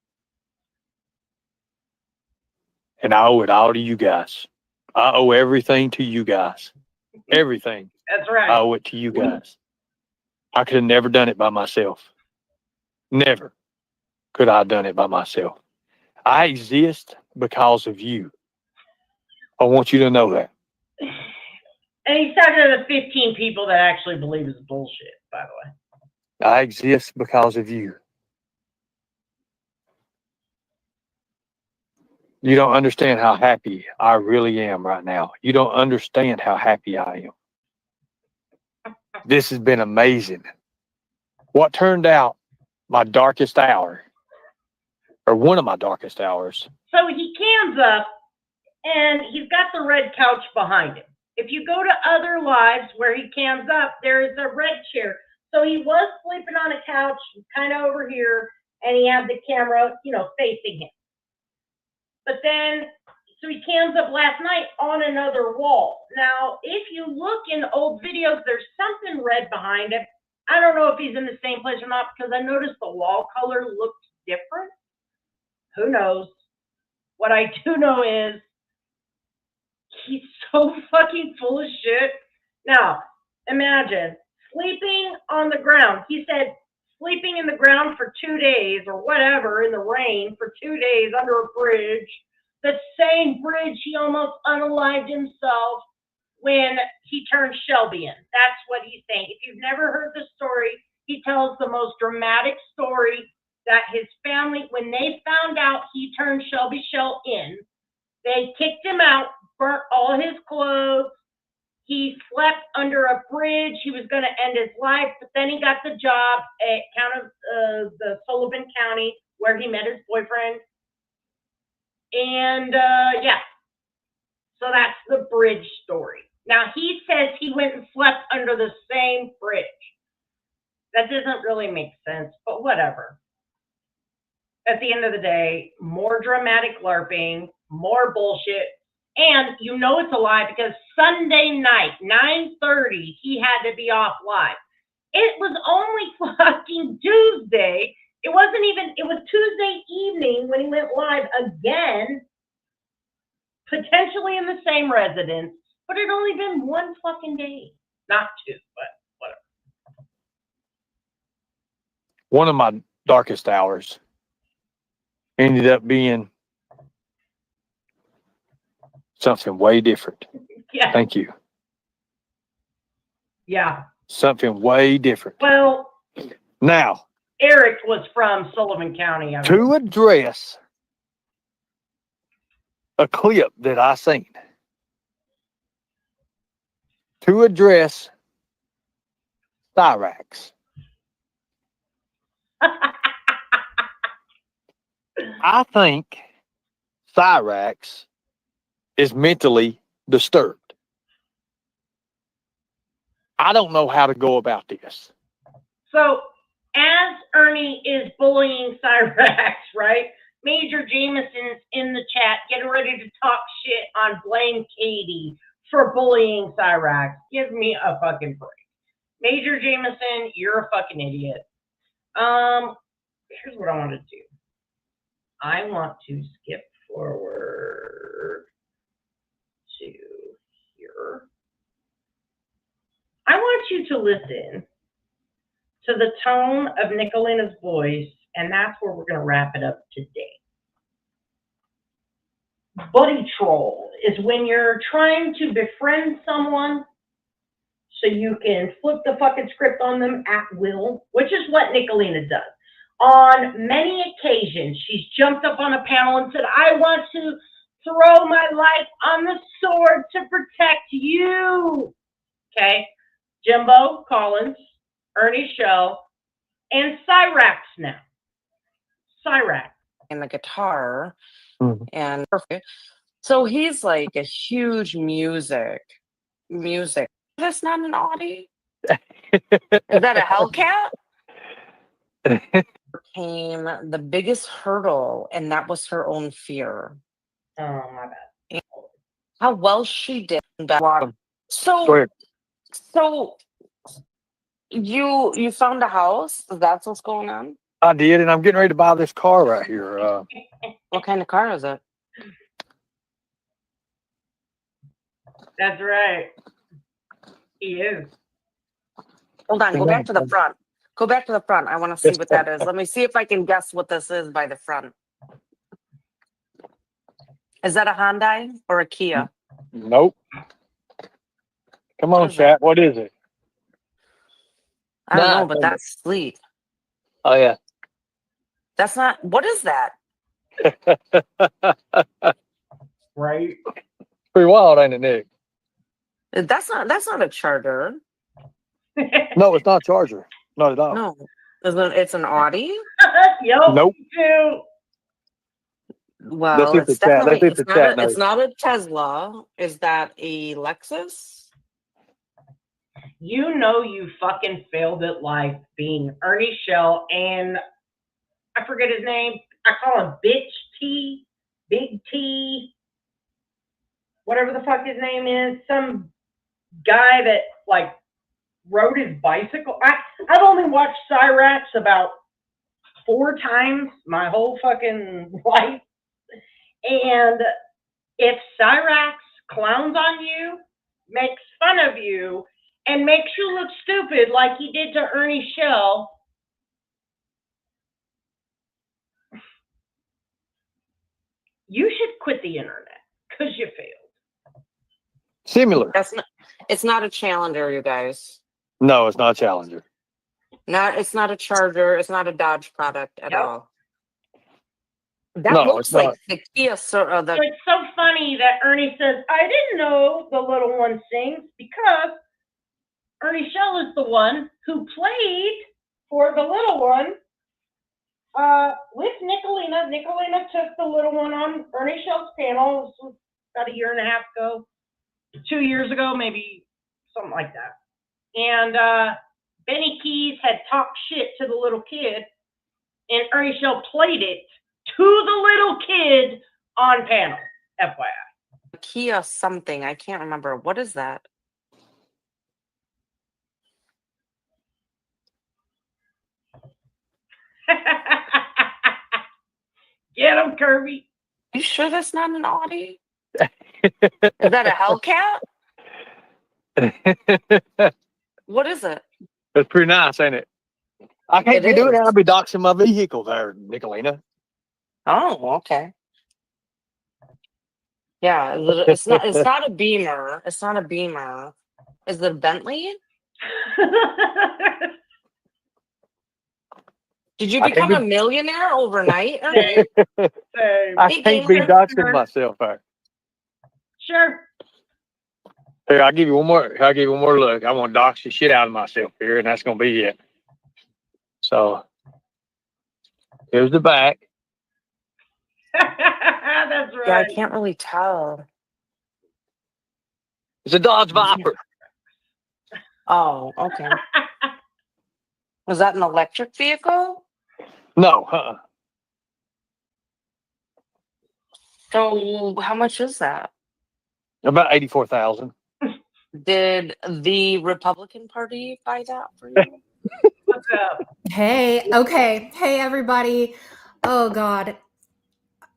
And I owe it all to you guys. I owe everything to you guys. Everything. That's right. I owe it to you guys. I could have never done it by myself. Never could I have done it by myself. I exist because of you. I want you to know that. And he's talking to the 15 people that actually believe it's bullshit, by the way. I exist because of you. You don't understand how happy I really am right now. You don't understand how happy I am. This has been amazing. What turned out my darkest hour or one of my darkest hours. So he cans up, and he's got the red couch behind him. If you go to other lives where he cans up, there is a red chair. So he was sleeping on a couch, kind of over here, and he had the camera, facing him. But then, so he cans up last night on another wall. Now, if you look in old videos, there's something red behind him. I don't know if he's in the same place or not, because I noticed the wall color looked different. Who knows? What I do know is he's so fucking full of shit. Now, imagine sleeping on the ground. He said sleeping in the ground for 2 days or whatever in the rain for 2 days under a bridge. The same bridge he almost unalived himself when he turned Shelby in. That's what he's saying. If you've never heard the story, he tells the most dramatic story that his family, when they found out he turned Shelby Shell in, they kicked him out, burnt all his clothes. He slept under a bridge. He was going to end his life, but then he got the job at the Sullivan County where he met his boyfriend. And yeah, so that's the bridge story. Now he says he went and slept under the same bridge. That doesn't really make sense, but whatever. At the end of the day, more dramatic LARPing, more bullshit. And you know it's a lie because Sunday night, 9:30, he had to be off live. It was only fucking Tuesday. It was Tuesday evening when he went live again, potentially in the same residence, but it only been one fucking day. Not two, but whatever. One of my darkest hours ended up being something way different. Yeah. Thank you. Yeah. Something way different. Well, Now, Eric was from Sullivan County. to address a clip that I seen, to address Cyrax, I think Cyrax is mentally disturbed. I don't know how to go about this. So, as Ernie is bullying Cyrax, right? Major Jameson's in the chat getting ready to talk shit on Blame Katie for bullying Cyrax. Give me a fucking break. Major Jameson, you're a fucking idiot. Here's what I want to do. I want to skip forward to here. I want you to listen to the tone of Nicolina's voice, and that's where we're going to wrap it up today. Buddy troll is when you're trying to befriend someone so you can flip the fucking script on them at will, which is what Nicolina does. On many occasions, she's jumped up on a panel and said, I want to throw my life on the sword to protect you. Okay? Jimbo Collins, Ernie Shell, and Cyrax now. Cyrax. And the guitar and perfect. So he's like a huge music. That's not an Audi. Is that a Hellcat? Became the biggest hurdle, and that was her own fear. Oh my bad. And how well she did. So you found a house? That's what's going on? I did, and I'm getting ready to buy this car right here. What kind of car is it? That's right. He is. Hold on, go back to the front. Go back to the front. I want to see what that is. Let me see if I can guess what this is by the front. Is that a Hyundai or a Kia? Nope. Come on, chat. What is it? I don't know, but that's sweet. Oh, yeah. That's not, what is that? Right? Pretty wild, ain't it, Nick? That's not a Charger. No, it's not a Charger. Not at all. No. It's an Audi? Yep, Nope. me too. Let's Well, see if the it's chat. Let's definitely see if the chat knows. it's not a Tesla. Is that a Lexus? You know you fucking failed at life being Ernie Shell and I forget his name. I call him Bitch T, Big T, whatever the fuck his name is. Some guy that like rode his bicycle. I've only watched Cyrax about 4 times my whole fucking life. And if Cyrax clowns on you, makes fun of you, and makes you look stupid like he did to Ernie Shell, you should quit the internet because you failed. Similar. It's not a Challenger, you guys. No, it's not a Challenger. It's not a Charger. It's not a Dodge product at Yep. all. That No, looks it's like not. the Kia. It's so funny that Ernie says, I didn't know the little one sings because Ernie Shell is the one who played for the little one with Nicolina. Nicolina took the little one on Ernie Shell's panel. This was about a year and a half ago, 2 years ago, maybe something like that. And Benny Keys had talked shit to the little kid, and Ernie Shell played it to the little kid on panel, FYI. Kia something. I can't remember. What is that? Get him, Kirby. You sure that's not an Audi? Is that a Hellcat? What is it? That's pretty nice, ain't it? I can't It be doing is. that. I'll be doxing my vehicle there, Nicolina. Oh, okay. Yeah, it's not. It's not a Beamer. It's not a Beamer. Is it a Bentley? Did you I can't become a millionaire overnight? Same. I Hey, can't be gamer. doxing myself there. Sure. Here, I'll give you one more. I'll give you one more look. I want to dox the shit out of myself here, and that's gonna be it. So here's the back. That's Yeah, I right. can't really tell. It's a Dodge Viper. Oh, okay. Was that an electric vehicle? No, So how much is that? about 84,000. Did the Republican Party buy that for you? What's up? Hey, okay. Hey, everybody. Oh, God.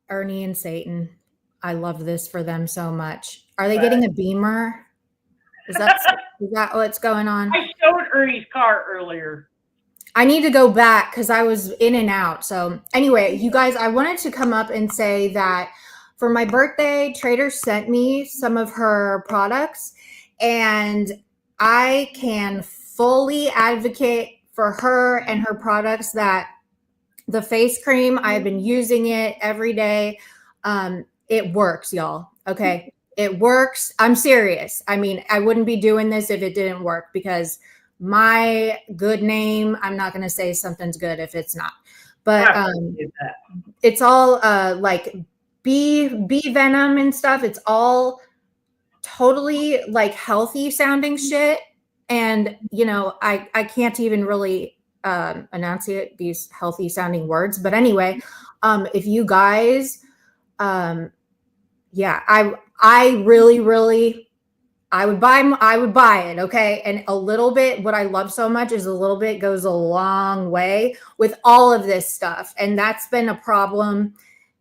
Ernie and Satan. I love this for them so much. Are they getting a Beamer? Is that what's going on? I showed Ernie's car earlier. I need to go back because I was in and out. So anyway, you guys, I wanted to come up and say that for my birthday, Trader sent me some of her products, and I can fully advocate for her and her products. That the face cream, I've been using it every day. It works, y'all. Okay. It works. I'm serious. I mean, I wouldn't be doing this if it didn't work, because my good name, I'm not going to say something's good if it's not, but it's all like bee venom and stuff. It's all totally like healthy sounding shit. And, you know, I can't even really enunciate these healthy sounding words. But anyway, if you guys, yeah, I really, I would buy it. Okay. And a little bit, what I love so much is a little bit goes a long way with all of this stuff. And that's been a problem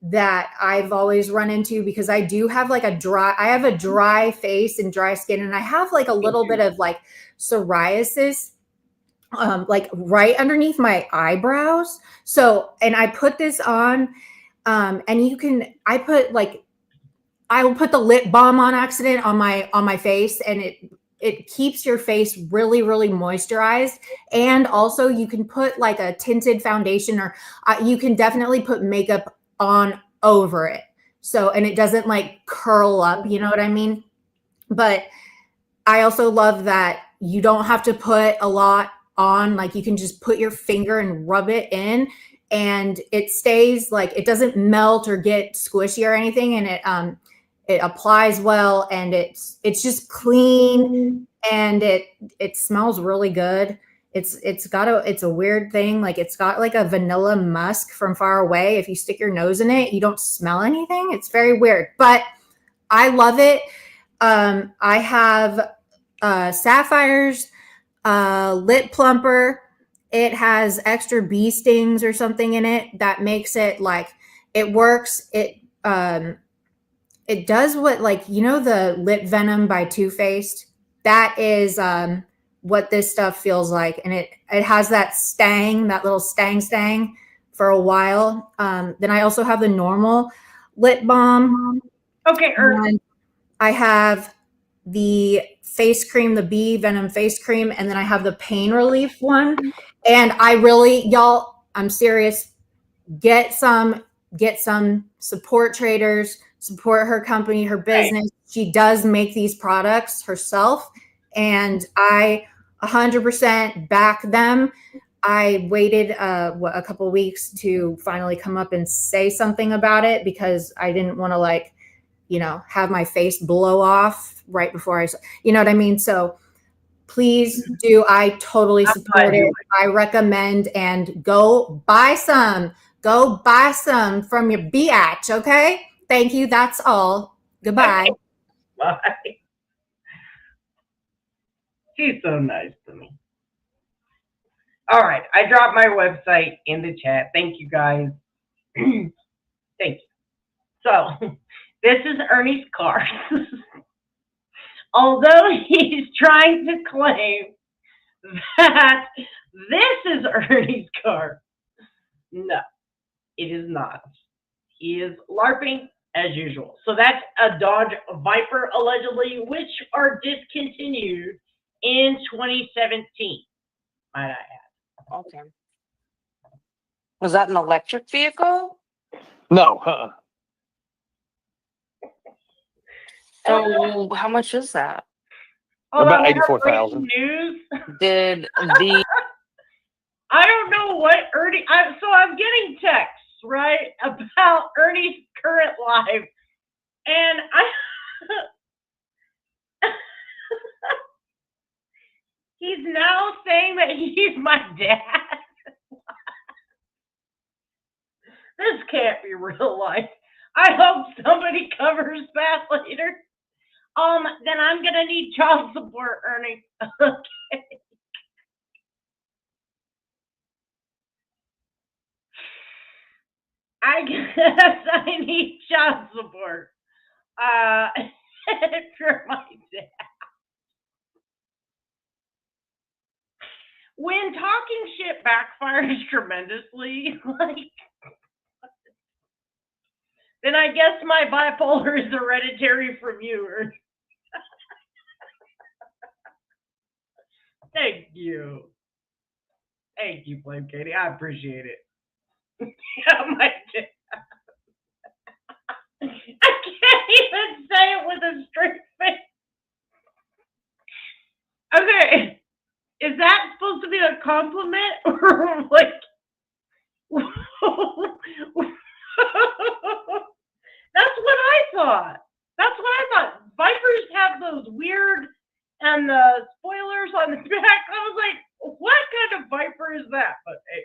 that I've always run into, because I do have like a dry face and dry skin. And I have like a little bit of like psoriasis, like right underneath my eyebrows. So, and I put this on, and I will put the lip balm on accident on my face, and it keeps your face really, really moisturized. And also you can put like a tinted foundation, or you can definitely put makeup on over it. So, and it doesn't like curl up, you know what I mean? But I also love that you don't have to put a lot on. Like you can just put your finger and rub it in, and it stays like it doesn't melt or get squishy or anything, and it applies well, and it's just clean, and it smells really good. It's a weird thing, like it's got like a vanilla musk from far away. If you stick your nose in it, you don't smell anything. It's very weird, but I love it. I have sapphires, lip plumper. It has extra bee stings or something in it that makes it like it works. It does what, like, you know, the lip venom by Too Faced. That is what this stuff feels like, and it has that stang, that little stang for a while. Then I also have the normal lip balm. Okay, And I have the face cream, the bee venom face cream, and then I have the pain relief one. And I really, y'all, I'm serious. Get some, support traders, support her company, her business. She does make these products herself, and I 100% back them. I waited a couple weeks to finally come up and say something about it because I didn't want to, like, you know, have my face blow off right before you know what I mean? So please do. I totally support it. I recommend, and go buy some. Go buy some from your biatch, okay? Thank you. That's all. Goodbye. Bye. She's so nice to me. All right, I dropped my website in the chat. Thank you, guys. Thank you. So, this is Ernie's car. Although he's trying to claim that this is Ernie's car, no, it is not. He is LARPing as usual. So that's a Dodge Viper, allegedly, which are discontinued in 2017, might I add. Okay. Was that an electric vehicle? No, So how much is that? About I have 84,000. breaking news. Did the I don't know what Ernie. So I'm getting texts, right, about Ernie's current life, and he's now saying that he's my dad. This can't be real life. I hope somebody covers that later. Then I'm gonna need child support, Ernie. Okay. I guess I need child support. For my dad. When talking shit backfires tremendously, like, then I guess my bipolar is hereditary from you, Ernie. Thank you. Thank you, Flame Katie. I appreciate it. Yeah, my dad. I can't even say it with a straight face. Okay. Is that supposed to be a compliment? Or like that's what I thought. That's what I thought. Vipers have those weird and the spoilers on the back. I was like, what kind of Viper is that? But hey,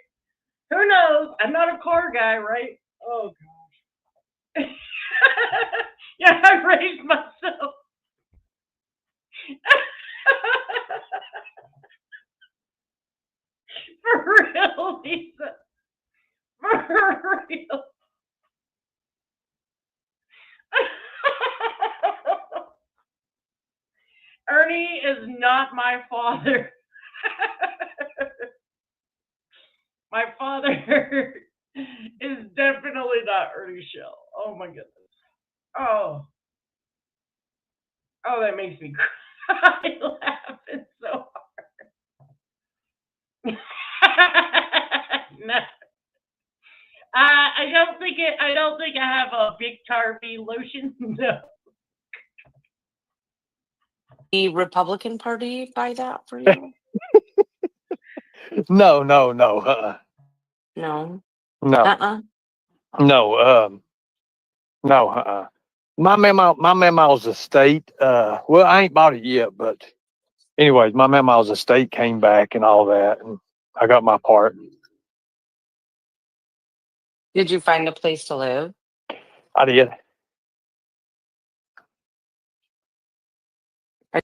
who knows? I'm not a car guy, right? Oh gosh. Yeah, I raised myself. For real, Lisa. For real. Ernie is not my father. My father is definitely not Ernie Shell. Oh my goodness. Oh. Oh, that makes me cry laughing so hard. No. I don't think I have a big Tarby lotion. No. the Republican Party buy that for you? no. No. No, no, no. My mama's estate. Well, I ain't bought it yet, but anyways, my mama's estate came back and all that, and I got my part. Did you find a place to live? I did. Let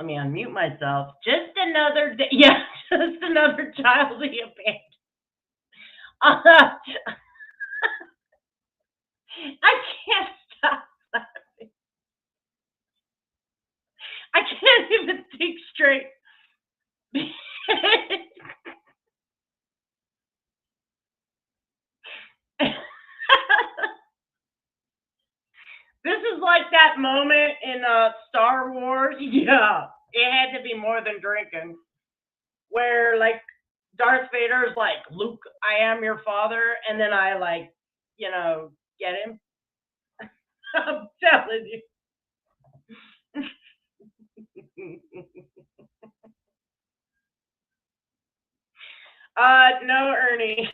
me unmute myself. Just another day. Yeah, just another child he abandoned. I can't stop laughing. I can't even think straight. This is like that moment in Star Wars. Yeah, it had to be more than drinking. Where like Darth Vader's like, Luke, I am your father, and then I like, get him. I'm telling you. No, Ernie.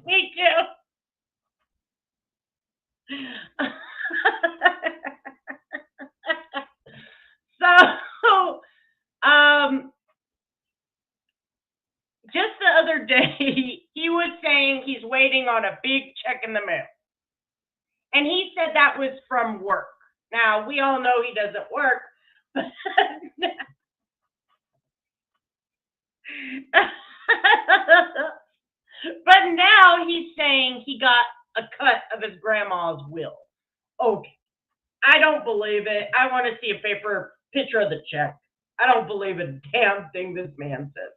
Me too. So, just the other day, he was saying he's waiting on a big check in the mail. And he said that was from work. Now, we all know he doesn't work. But now he's saying he got a cut of his grandma's will. Okay. I don't believe it. I want to see a picture of the check. I don't believe a damn thing this man says.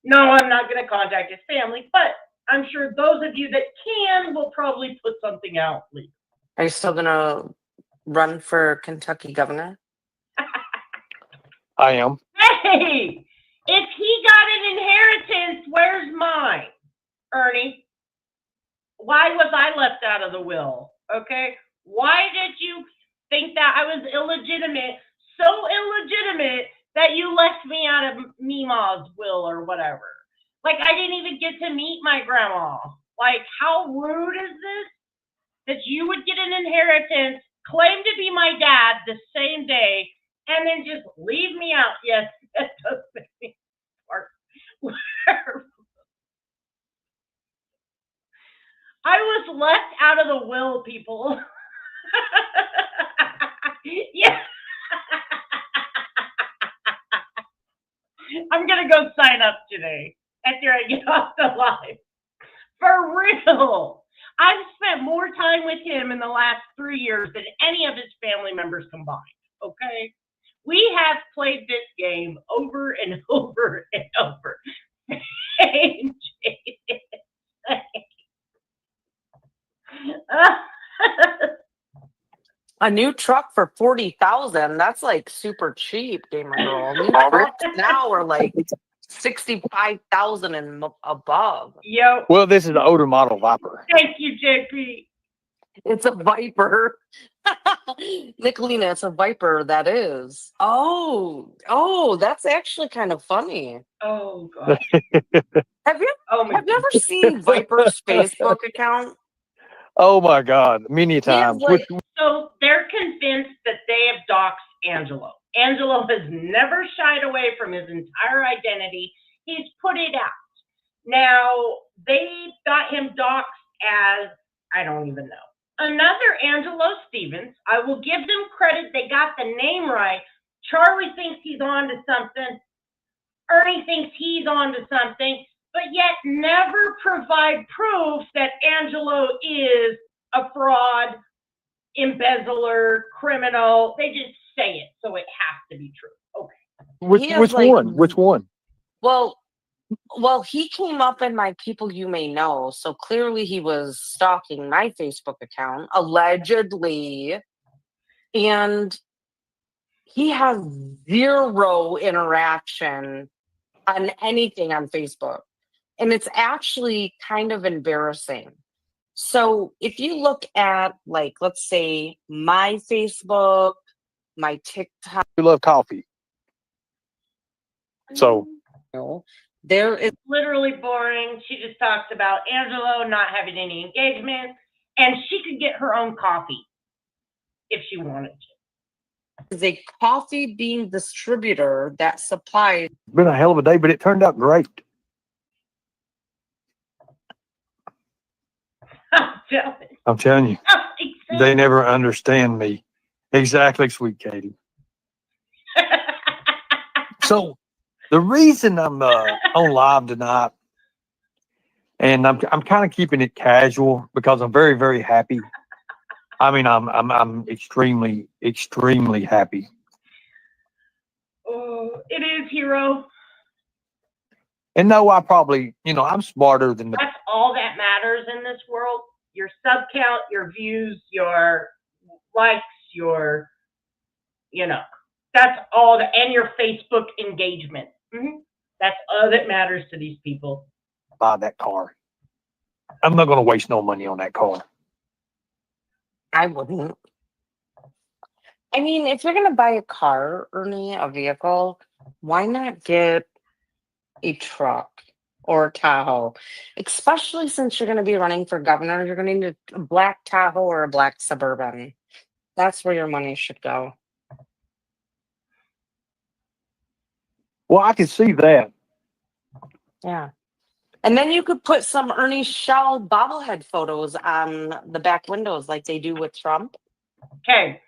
No, I'm not going to contact his family, but I'm sure those of you that can will probably put something out later. Are you still gonna run for Kentucky governor? I am. Hey, if he got an inheritance, where's mine, Ernie? Why was I left out of the will? Okay, why did you think that I was illegitimate? So illegitimate that you left me out of Mima's will or whatever. Like I didn't even get to meet my grandma. Like how rude is this? That you would get an inheritance, claim to be my dad the same day, and then just leave me out. Yes, that does make me work. I was left out of the will, people. Yeah. I'm gonna go sign up today after I get off the live. For real. I've spent more time with him in the last 3 years than any of his family members combined. Okay? We have played this game over and over and over. A new truck for 40,000. That's like super cheap, gamer girl. New trucks now are like 65,000 and above. Yo. Well, this is the older model Viper. Thank you, JP. It's a Viper. Nicolina, it's a Viper, that is. Oh, that's actually kind of funny. Oh, God. Have you ever seen Viper's Facebook account? Oh my God, many times. Like, so they're convinced that they have doxed Angelo. Angelo has never shied away from his entire identity. He's put it out. Now, they got him doxed as, I don't even know. Another Angelo Stevens. I will give them credit. They got the name right. Charlie thinks he's on to something. Ernie thinks he's on to something, but yet never provide proof that Angelo is a fraud, embezzler, criminal. They just say it, so it has to be true. Okay. Which one? Which one? Well, he came up in my people you may know, so clearly he was stalking my Facebook account, allegedly, and he has zero interaction on anything on Facebook. And it's actually kind of embarrassing. So if you look at, like, let's say my Facebook, my TikTok. We love coffee. So. There is Literally boring. She just talks about Angelo not having any engagement, and she could get her own coffee if she wanted to. a coffee bean distributor that supplies. It's been a hell of a day, but it turned out great. I'm telling you, they never understand me. Exactly, sweet Katie. So the reason I'm on live tonight, and I'm kind of keeping it casual because I'm very, very happy. I mean, I'm extremely, extremely happy. Oh, it is, hero. And no, I probably, I'm smarter than the. That's all that matters in this world. Your sub count, your views, your likes, your, that's all that, and your Facebook engagement. That's all that matters to these people. Buy that car. I'm not going to waste no money on that car. I wouldn't. I mean, if you're going to buy a car, Ernie, a vehicle, why not get a truck or a Tahoe? Especially since you're going to be running for governor, you're going to need a black Tahoe or a black Suburban. That's where your money should go. Well, I can see that. Yeah. And then you could put some Ernie Shell bobblehead photos on the back windows like they do with Trump. Okay.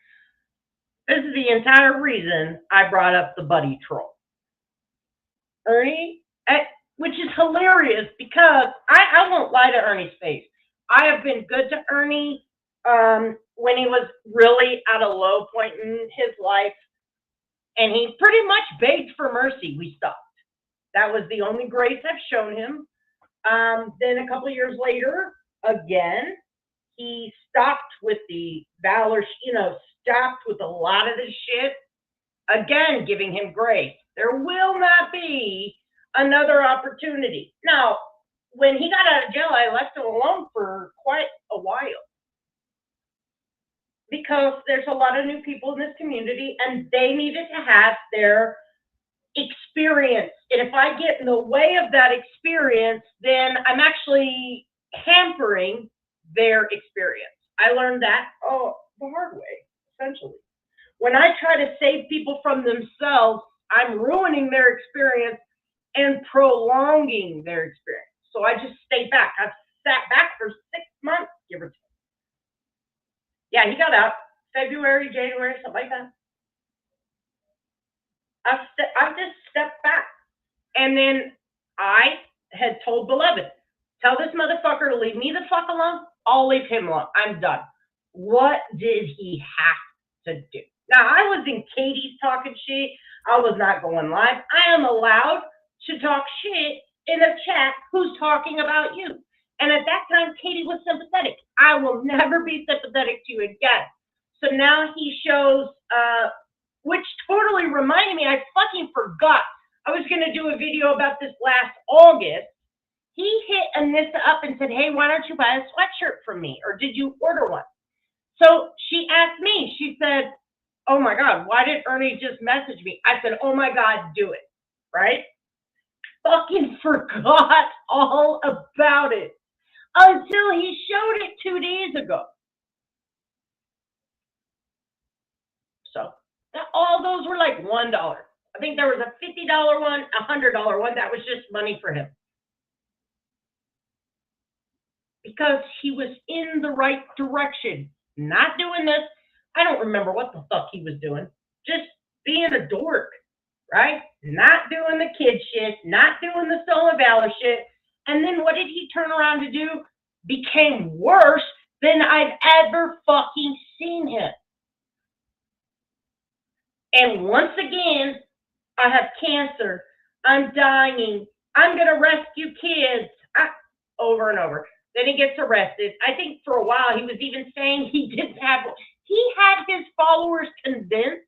This is the entire reason I brought up the buddy troll. Ernie, which is hilarious because I won't lie to Ernie's face. I have been good to Ernie when he was really at a low point in his life, and he pretty much begged for mercy. We stopped. That was the only grace I've shown him. Then a couple of years later, again, he stopped with the valor, stopped with a lot of this shit. Again, giving him grace. There will not be another opportunity. Now, when he got out of jail, I left him alone for quite a while. Because there's a lot of new people in this community, and they needed to have their experience. And if I get in the way of that experience, then I'm actually hampering their experience. I learned that the hard way, essentially. When I try to save people from themselves, I'm ruining their experience and prolonging their experience. So I just stayed back. I've sat back for 6 months, give or take. Yeah, he got out February, January, something like that. I've just stepped back. And then I had told Beloved, tell this motherfucker to leave me the fuck alone. I'll leave him alone. I'm done. What did he have to do? Now, I was in Katie's talking shit. I was not going live. I am allowed to talk shit in a chat who's talking about you. And at that time, Katie was sympathetic. I will never be sympathetic to you again. So now he shows, which totally reminded me, I fucking forgot. I was going to do a video about this last August. He hit Anissa up and said, hey, why don't you buy a sweatshirt from me? Or did you order one? So she asked me, she said, oh my God, why did Ernie just message me? I said, oh my God, do it, right? Fucking forgot all about it until he showed it 2 days ago. So all those were like $1. I think there was a $50 one, a $100 one. That was just money for him. Because he was in the right direction. Not doing this. I don't remember what the fuck he was doing. Just being a dork, right? Not doing the kid shit. Not doing the stolen valor shit. And then what did he turn around to do? Became worse than I've ever fucking seen him. And once again, I have cancer. I'm dying. I'm going to rescue kids. Over and over. Then he gets arrested. I think for a while he was even saying he had his followers convinced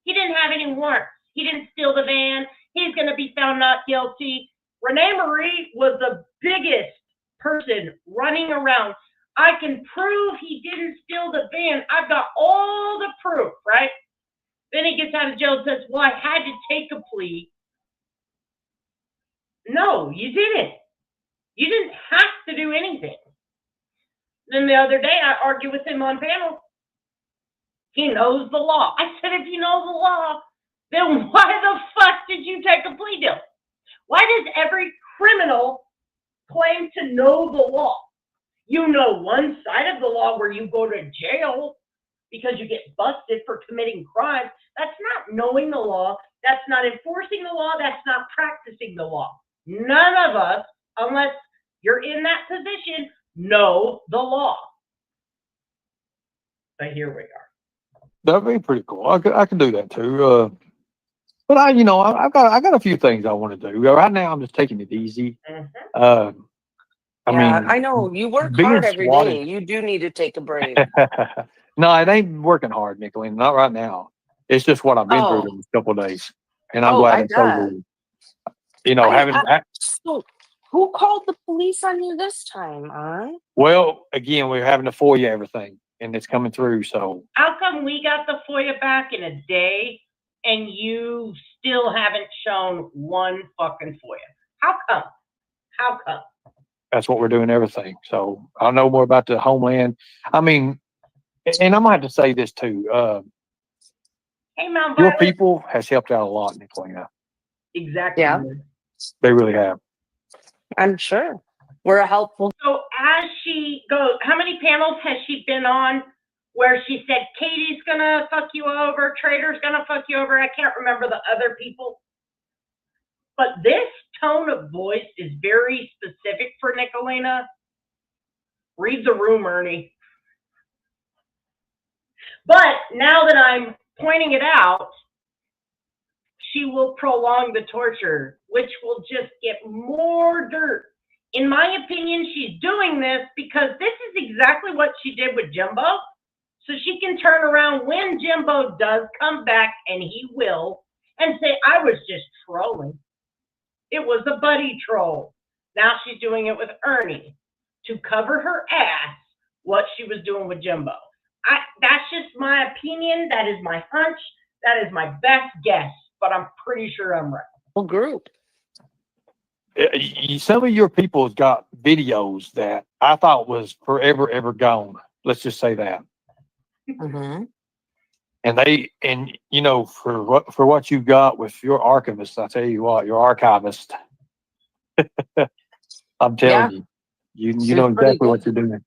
he didn't have any warrants. He didn't steal the van. He's going to be found not guilty. Renee Marie was the biggest person running around. I can prove he didn't steal the van. I've got all the proof, right? Then he gets out of jail and says, well, I had to take a plea. No, you didn't. You didn't have to do anything. Then the other day, I argued with him on panel. He knows the law. I said, if you know the law, then why the fuck did you take a plea deal? Why does every criminal claim to know the law? You know one side of the law where you go to jail because you get busted for committing crimes. That's not knowing the law. That's not enforcing the law. That's not practicing the law. None of us, unless you're in that position, know the law. But here we are. That'd be pretty cool. I could do that too. But I've got a few things I want to do. Right now, I'm just taking it easy. Mm-hmm. I Yeah, mean, I know. You work being hard every swatted. day. You do need to take a break. No, it ain't working hard, Nicolene. Not right now. It's just what I've been through Oh, these couple of days, and I'm oh, glad I it's over. bet. with. You know, So, who called the police on you this time, huh? well, again, we're having to FOIA everything, and it's coming through. So How come we got the FOIA back in a day and you still haven't shown one fucking FOIA? How come? How come? that's what we're doing. Everything. So I'll know more about the homeland. I mean, and I'm gonna have to say this too. Hey, Mount Your Violet. people has helped out a lot, Nicolina. Exactly. Yeah. They really have. I'm sure. We're a helpful. So as she goes, how many panels has she been on where she said, Katie's gonna fuck you over, Trader's gonna fuck you over? I can't remember the other people. But this tone of voice is very specific for Nicolina. Read the room, Ernie. But now that I'm pointing it out, she will prolong the torture, which will just get more dirt. In my opinion, she's doing this because this is exactly what she did with Jimbo. So she can turn around when Jimbo does come back, and he will, and say, I was just trolling. It was a buddy troll. Now she's doing it with Ernie to cover her ass what she was doing with Jimbo. That's just my opinion. That is my hunch. That is my best guess, but I'm pretty sure I'm right. Whole group. Some of your people's got videos that I thought was forever ever gone. Let's just say that. Mm-hmm. And you know, for what you got with your archivist, I tell you what, your archivist. I'm telling you know exactly what you're doing.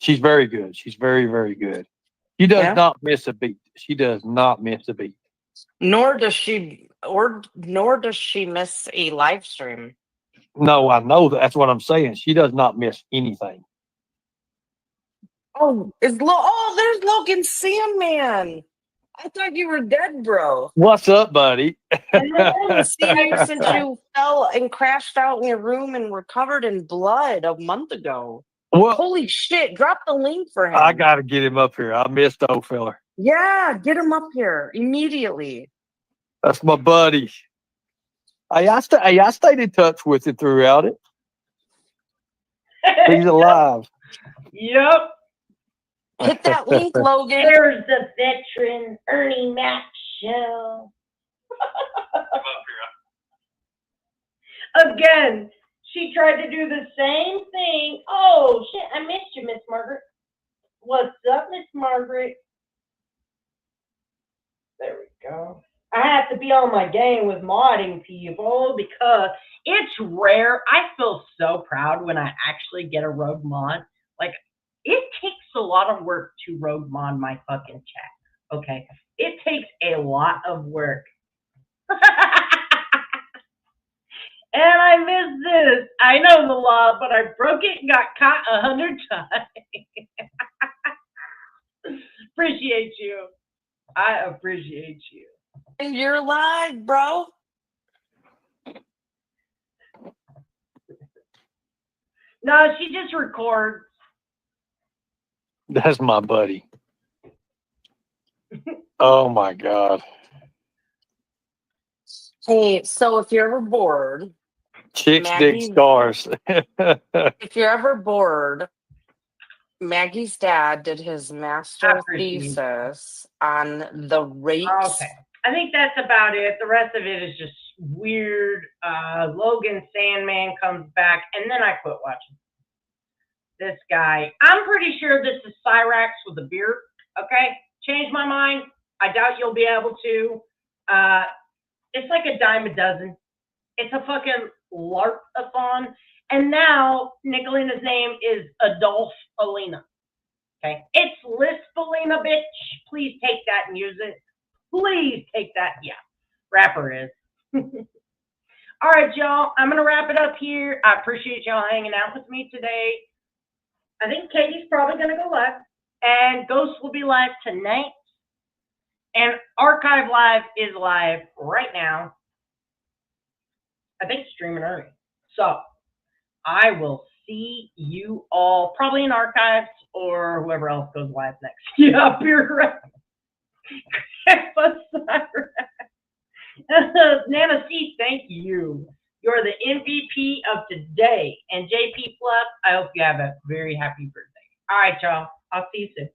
She's very good. She's very, very good. She does not miss a beat. She does not miss a beat. Nor does she miss a live stream. No, I know that. That's what I'm saying. She does not miss anything. Oh, there's Logan Sandman. I thought you were dead, bro. What's up, buddy? I haven't seen you since you fell and crashed out in your room and were covered in blood a month ago. Well, holy shit! Drop the link for him. I got to get him up here. I missed the old fella. Yeah, get him up here immediately. That's my buddy. I stayed in touch with him throughout it. He's alive. Yep. Hit that link, Logan. There's the veteran Ernie Mac show. Again, she tried to do the same thing. Oh, shit, I missed you, Miss Margaret. What's up, Miss Margaret? There we go. I have to be on my game with modding people because it's rare. I feel so proud when I actually get a rogue mod. Like, it takes a lot of work to rogue mod my fucking chat. Okay? It takes a lot of work. And I missed this. I know the law, but I broke it and got caught 100 times. Appreciate you. I appreciate you. And you're live, bro. No, she just records. That's my buddy. Oh my God. Hey, so if you're ever bored, Chicks dig stars. if you're ever bored, Maggie's dad did his master thesis on the rapes. Okay. I think that's about it. The rest of it is just weird Logan Sandman comes back, and then I quit watching. This guy, I'm pretty sure this is Cyrax with a beard. Okay, change my mind. I doubt you'll be able to. It's like a dime a dozen. It's a fucking LARP-a-thon. And now Nicolina's name is Adolphalina. Okay, it's LISPALINA, bitch. Please take that and use it. Please take that. Yeah, rapper is. All right, y'all. I'm gonna wrap it up here. I appreciate y'all hanging out with me today. I think Katie's probably gonna go live, and Ghost will be live tonight, and Archive Live is live right now. I think streaming early. So I will see you all probably in Archives or whoever else goes live next. Yeah, beer right. Nana C, thank you. You're the MVP of today. And JP Fluff, I hope you have a very happy birthday. All right, y'all. I'll see you soon.